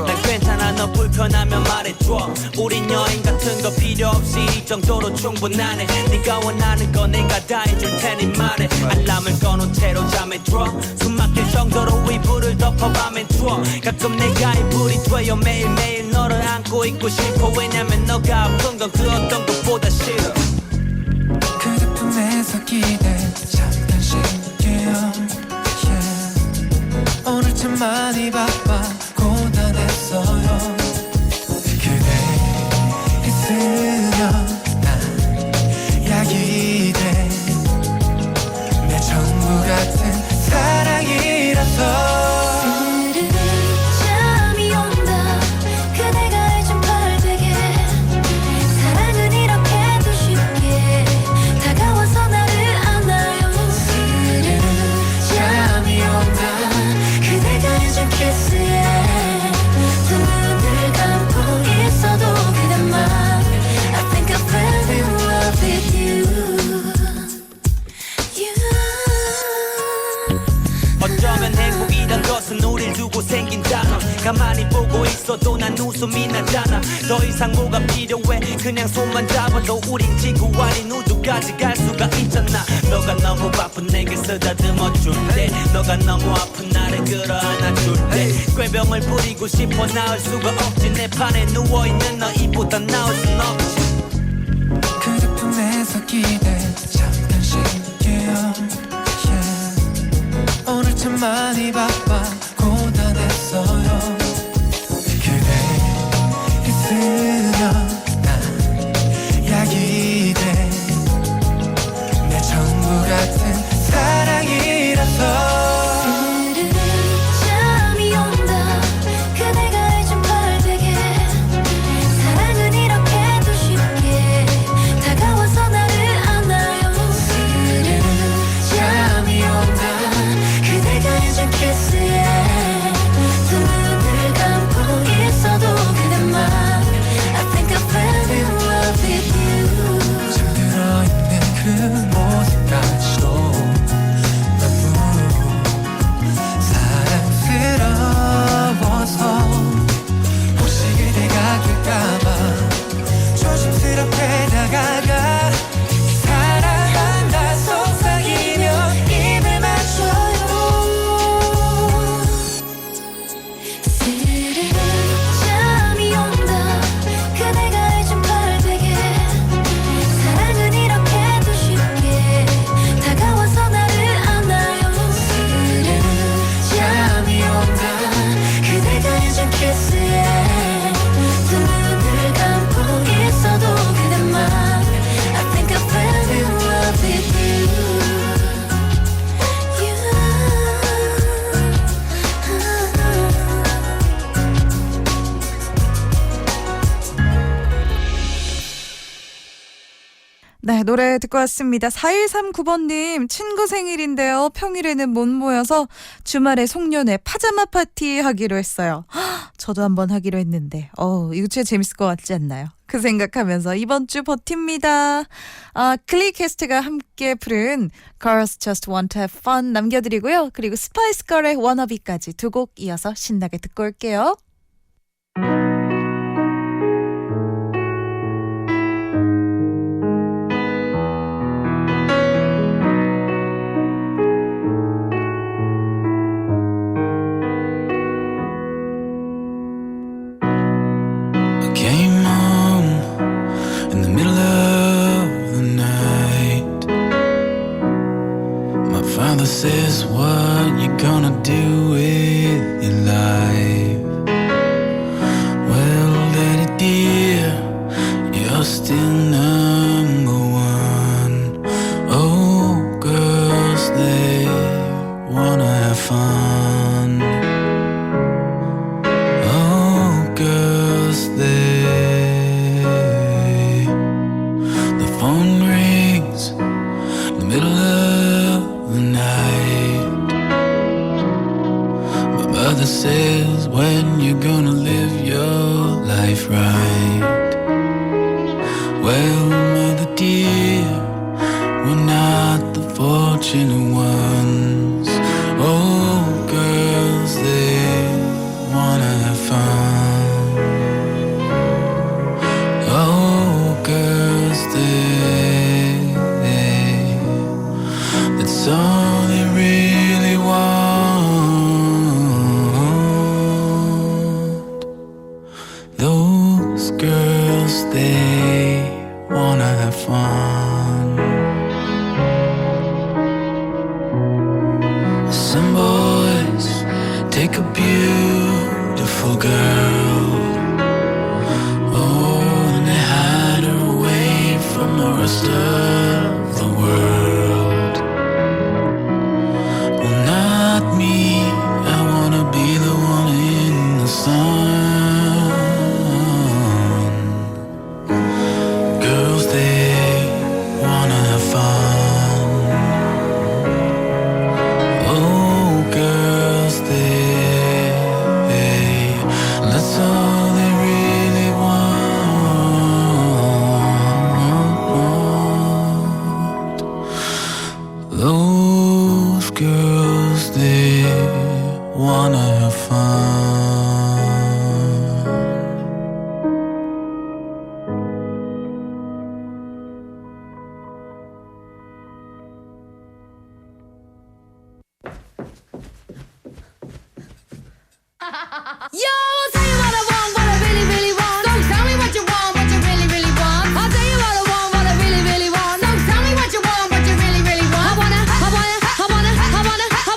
난 괜찮아, 너 불편하면 말해줘. 우린 여행 같은 거 필요 없이 이 정도로 충분하네. 네가 원하는 거 내가 다 해줄 테니 말해. 알람을 꺼놓은 채로 잠에 들어. 숨 막힐 정도로 이불을 덮어 밤엔 추워. 가끔 내가 이불이 돼요. 매일매일 너를 안고 있고 싶어. 왜냐면 너가 아픈 건 그 어떤 것보다 싫어. 그대 품에서 기대 잠깐 쉴게요. 오늘 참 많이 바빠 고단했어요. 그대 있으면 난 약이 돼. 내 전부 같은 사랑이라서. 잠이 온다. 그대가 해준 발베개. 사랑은 이렇게도 쉽게 다가와서 나를 안아요. 잠이 온다. 그대가 해준 키스에 두 눈을 감고 있어도 그대만 I think I fell in love with you. 어쩌면 행복이란 것은 우릴 두고 생긴 단어. 가만히 보고 있어도 난 웃음이 나잖아. 더 이상 뭐가 필요해. 그냥 손만 잡아도 우린 지구 아닌 우주까지 갈 수가 있잖아. 너가 너무 바쁜 내게 쓰다듬어 줄래. 너가 너무 아픈 나를 끌어안아줄래. 꾀병을 부리고 싶어 나을 수가 없지. 내 판에 누워있는 너 이보다 나을 순 없지. 그대 품에서 기대 잠깐 쉴게요. 오늘 참 많이 바빠 고단했어요. 그대 있으면 난 약이 돼. 내 전부 같은 사랑이라서. 잠이 온다. 그대가 해준 발베개. 사랑은 이렇게도 쉽게 네, 노래 듣고 왔습니다. 4139번님, 친구 생일인데요. 평일에는 못 모여서 주말에 송년회 파자마 파티 하기로 했어요. 저도 한번 하기로 했는데, 이거 진짜 재밌을 것 같지 않나요? 그 생각하면서 이번 주 버팁니다. 클리캐스트가 함께 부른 Girls Just Want to Have Fun 남겨드리고요. 그리고 스파이스 걸의 워너비까지 두 곡 이어서 신나게 듣고 올게요. Says what you gonna do with your life. Well, Daddy dear, you're still number one. Oh, girls, they wanna have fun. Oh, girls, the phone rings in the middle of the night. My mother says, when you gonna live your life right? Well, mother dear, we're not the fortunate ones. Oh, girls, they wanna have fun. Oh, girls, that's all they really want. Those girls, they wanna have fun. Some boys take a beautiful girl, and they hide her away from the rest of the world. Well, not me, I wanna be the one in the sun. Girls, they wanna have fun. Oh, girls, that's all they really want. Those girls, they wanna have fun. Yo, I'll tell you what I want, what I really, really want. So tell me what you want, what you really, really want. I'll tell you what I want, what I really, really want. So tell me what you want, what you really, really want. I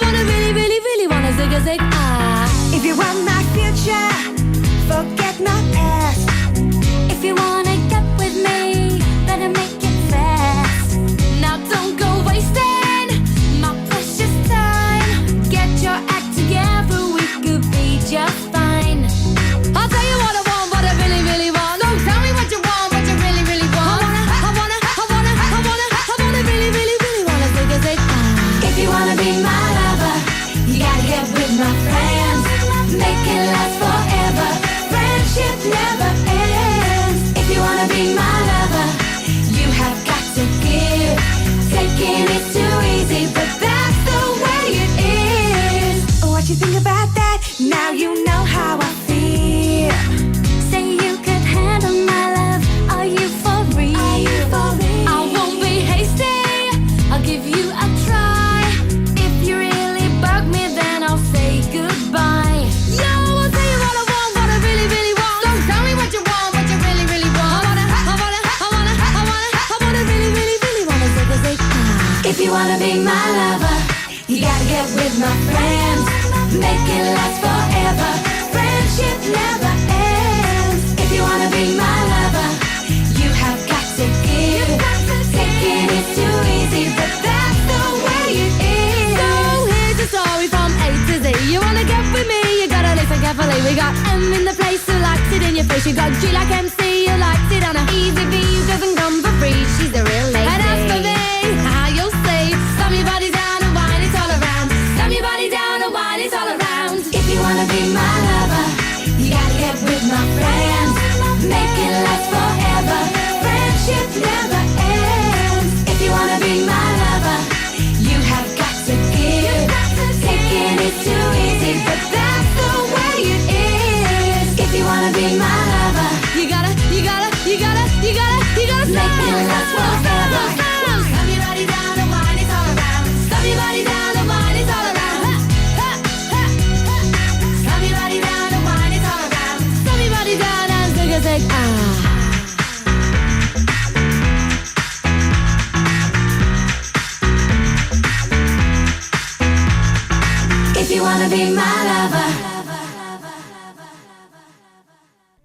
wanna really, really, really wanna zig a zig ah. If you want my future, forget my past. If you wanna get with me, better make it fast. Now don't go wasting my precious time. Get your act together, we could be just fine. I'll tell you what I want, what I really, really want. So tell me what you want, what you really, really want. I wanna really, really, really wanna zig a zig ah. If you wanna be my lover, you gotta get with my friends. Make it last forever. Friendship never ends. If you wanna be my lover, you have got to give. Taking it too easy, but that's the way it is. What you think about that? Now you know how I feel. Say you could handle my love. Are you for real? Are you for real? I won't be hasty. I'll give you a try. If you really bug me, then I'll say goodbye. Yo, I'll tell you what I want, what I really, really want. So tell me what you want, what you really, really want. I wanna really, really, really wanna zig a zig ah. If you wanna be my lover, you gotta get with my friends. Make it last forever. Friendship never ends. If you wanna be my lover, you have got to give. Taking it too easy, but that's the way it is. So here's the story from A to Z. You wanna get with me, you gotta listen carefully. We got M in the place who likes it in your face. You got G like MC, who likes it on a easy V, who doesn't come for free. She's a real lady. wanna be my lover?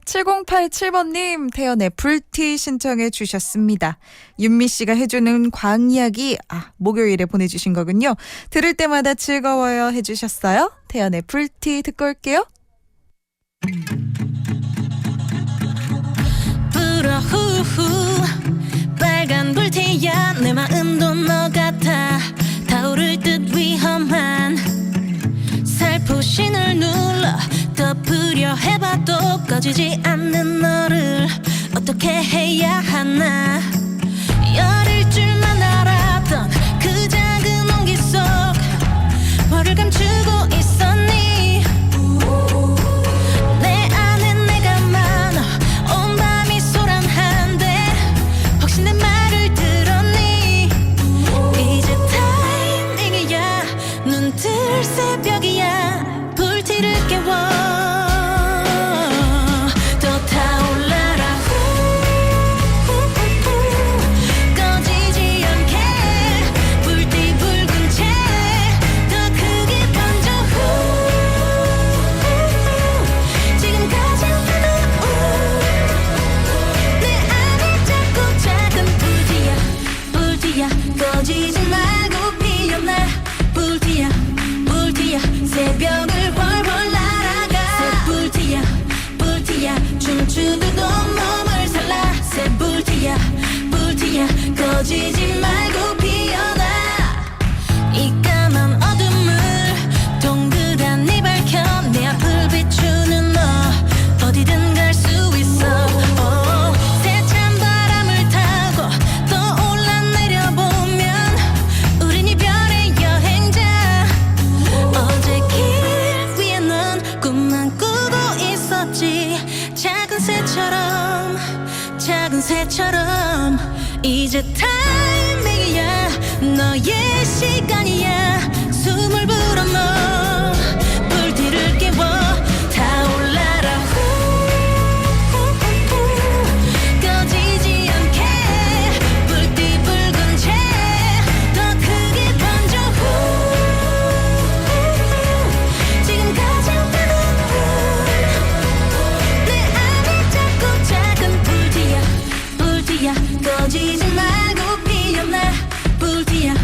7087번님 태연의 불티 신청해 주셨습니다. 윤미 씨가 해주는 광 이야기 목요일에 보내주신 거군요. 들을 때마다 즐거워요 해주셨어요. 태연의 불티 듣고 올게요. 불어 후후 빨간 불티야 내 마음도 너 같아 타오를 듯 위험한 살포신을 눌러 덮으려 해봐도 꺼지지 않는 너를 어떻게 해야 하나 열일 줄만 알았던 그 작은 온기 속 뭐를 감추고 있었니 내 안에 내가 많아 온 밤이 소란한데 혹시 내 말을 들었니 이제 타이밍이야 눈 뜰 새벽이야 불티를 깨워 더 타올라라 꺼지지 않게 불티 붉은 채 더 크게 번져 지금 가장 뜨거운 내 안에 자꾸 작은 불티야 불티야 꺼지지 말고 피어나 불티야 불티야 새벽을 훨훨 날아가 새 불티야 불티야 춤추듯 온몸을 살라 새 불티야 불티야 꺼지지 말고 피어나 이 까만 어둠을 동그랗게 밝혀 내 앞을 비추는 너 어디든 갈 수 있어 세찬 바람을 타고 또 올라내려보면 우린 이별의 여행자 어제 길 위에 넌 꿈만 꾸고 있었지 작은 새처럼 이제 타이밍이야 너의 시간이야 숨을 불어넣어 불티를 깨워 타올라라 꺼지지 않게 불티 붉은 채 더 크게 번져 지금 가장 뜨거운 내 안에 자꾸 작은 불티야 불티야 꺼지지 말고 피어나 불티야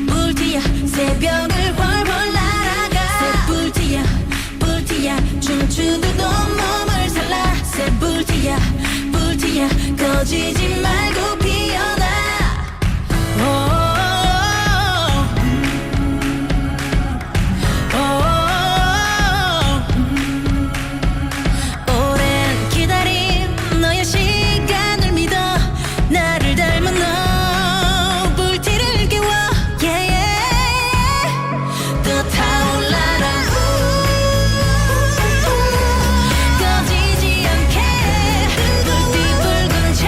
불티야 새벽을 훨훨 날아가 새 불티야 불티야 춤추듯 온몸을 살라 새 불티야 불티야 꺼지지 말고 피어나 오랜 기다림 너의 시간을 믿어 나를 닮은 너 불티를 깨워 또 타올라라 꺼지지 않게 불티 붉은 채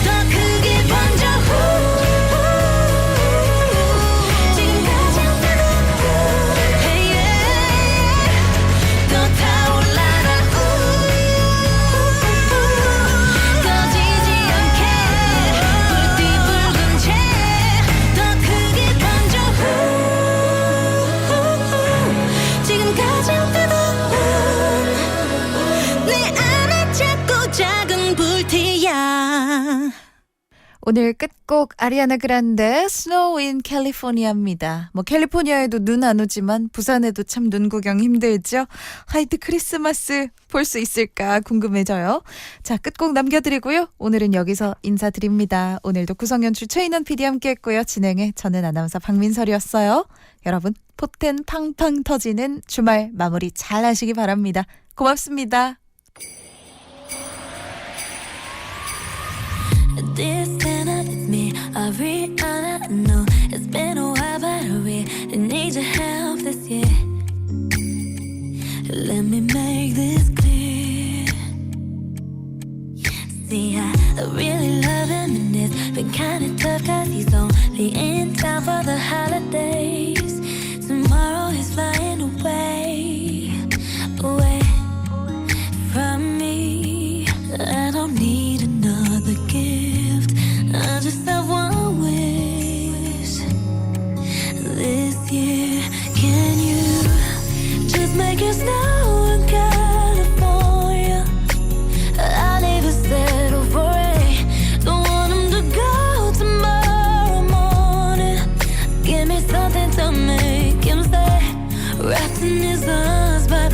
더 크게 번져 지금 가장 뜨거운 또 타올라라 꺼지지 않게 불티 붉은 채 더 크게 번져 지금 가장 뜨거운 내 안에 작고 작은 불티야 오늘 끝곡 아리아나 그란데 Snow in California입니다. 캘리포니아에도 눈 안 오지만 부산에도 참 눈 구경 힘들죠. 화이트 크리스마스 볼 수 있을까 궁금해져요. 자, 끝곡 남겨드리고요. 오늘은 여기서 인사드립니다. 오늘도 구성연출 최인원 PD 함께했고요. 진행에 저는 아나운서 박민설이었어요. 여러분 포텐 팡팡 터지는 주말 마무리 잘 하시기 바랍니다. 고맙습니다. This cannot be me, Ariana. No, it's been a while, but I really need your help this year. Let me make this clear. See, I really love him, and it's been kinda tough, 'cause he's only in town for the holidays. Tomorrow he's flying away, away from me. I don't need another gift, I just have one wish this year. Can you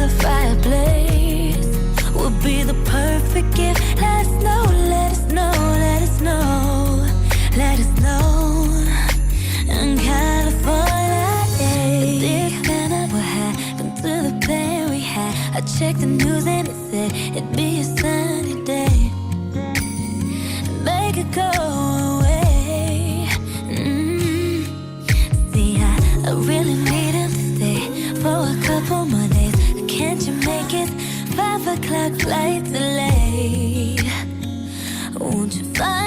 the fireplace would be the perfect gift. Let us know, let us know, let us know, let us know. In California, this kind of what happened to the plan we had. I checked the news and it said it'd be a sunny day. Make it go away. See, I really need him to stay for a couple more days. Can't you make it 5 o'clock flight delay? Won't you find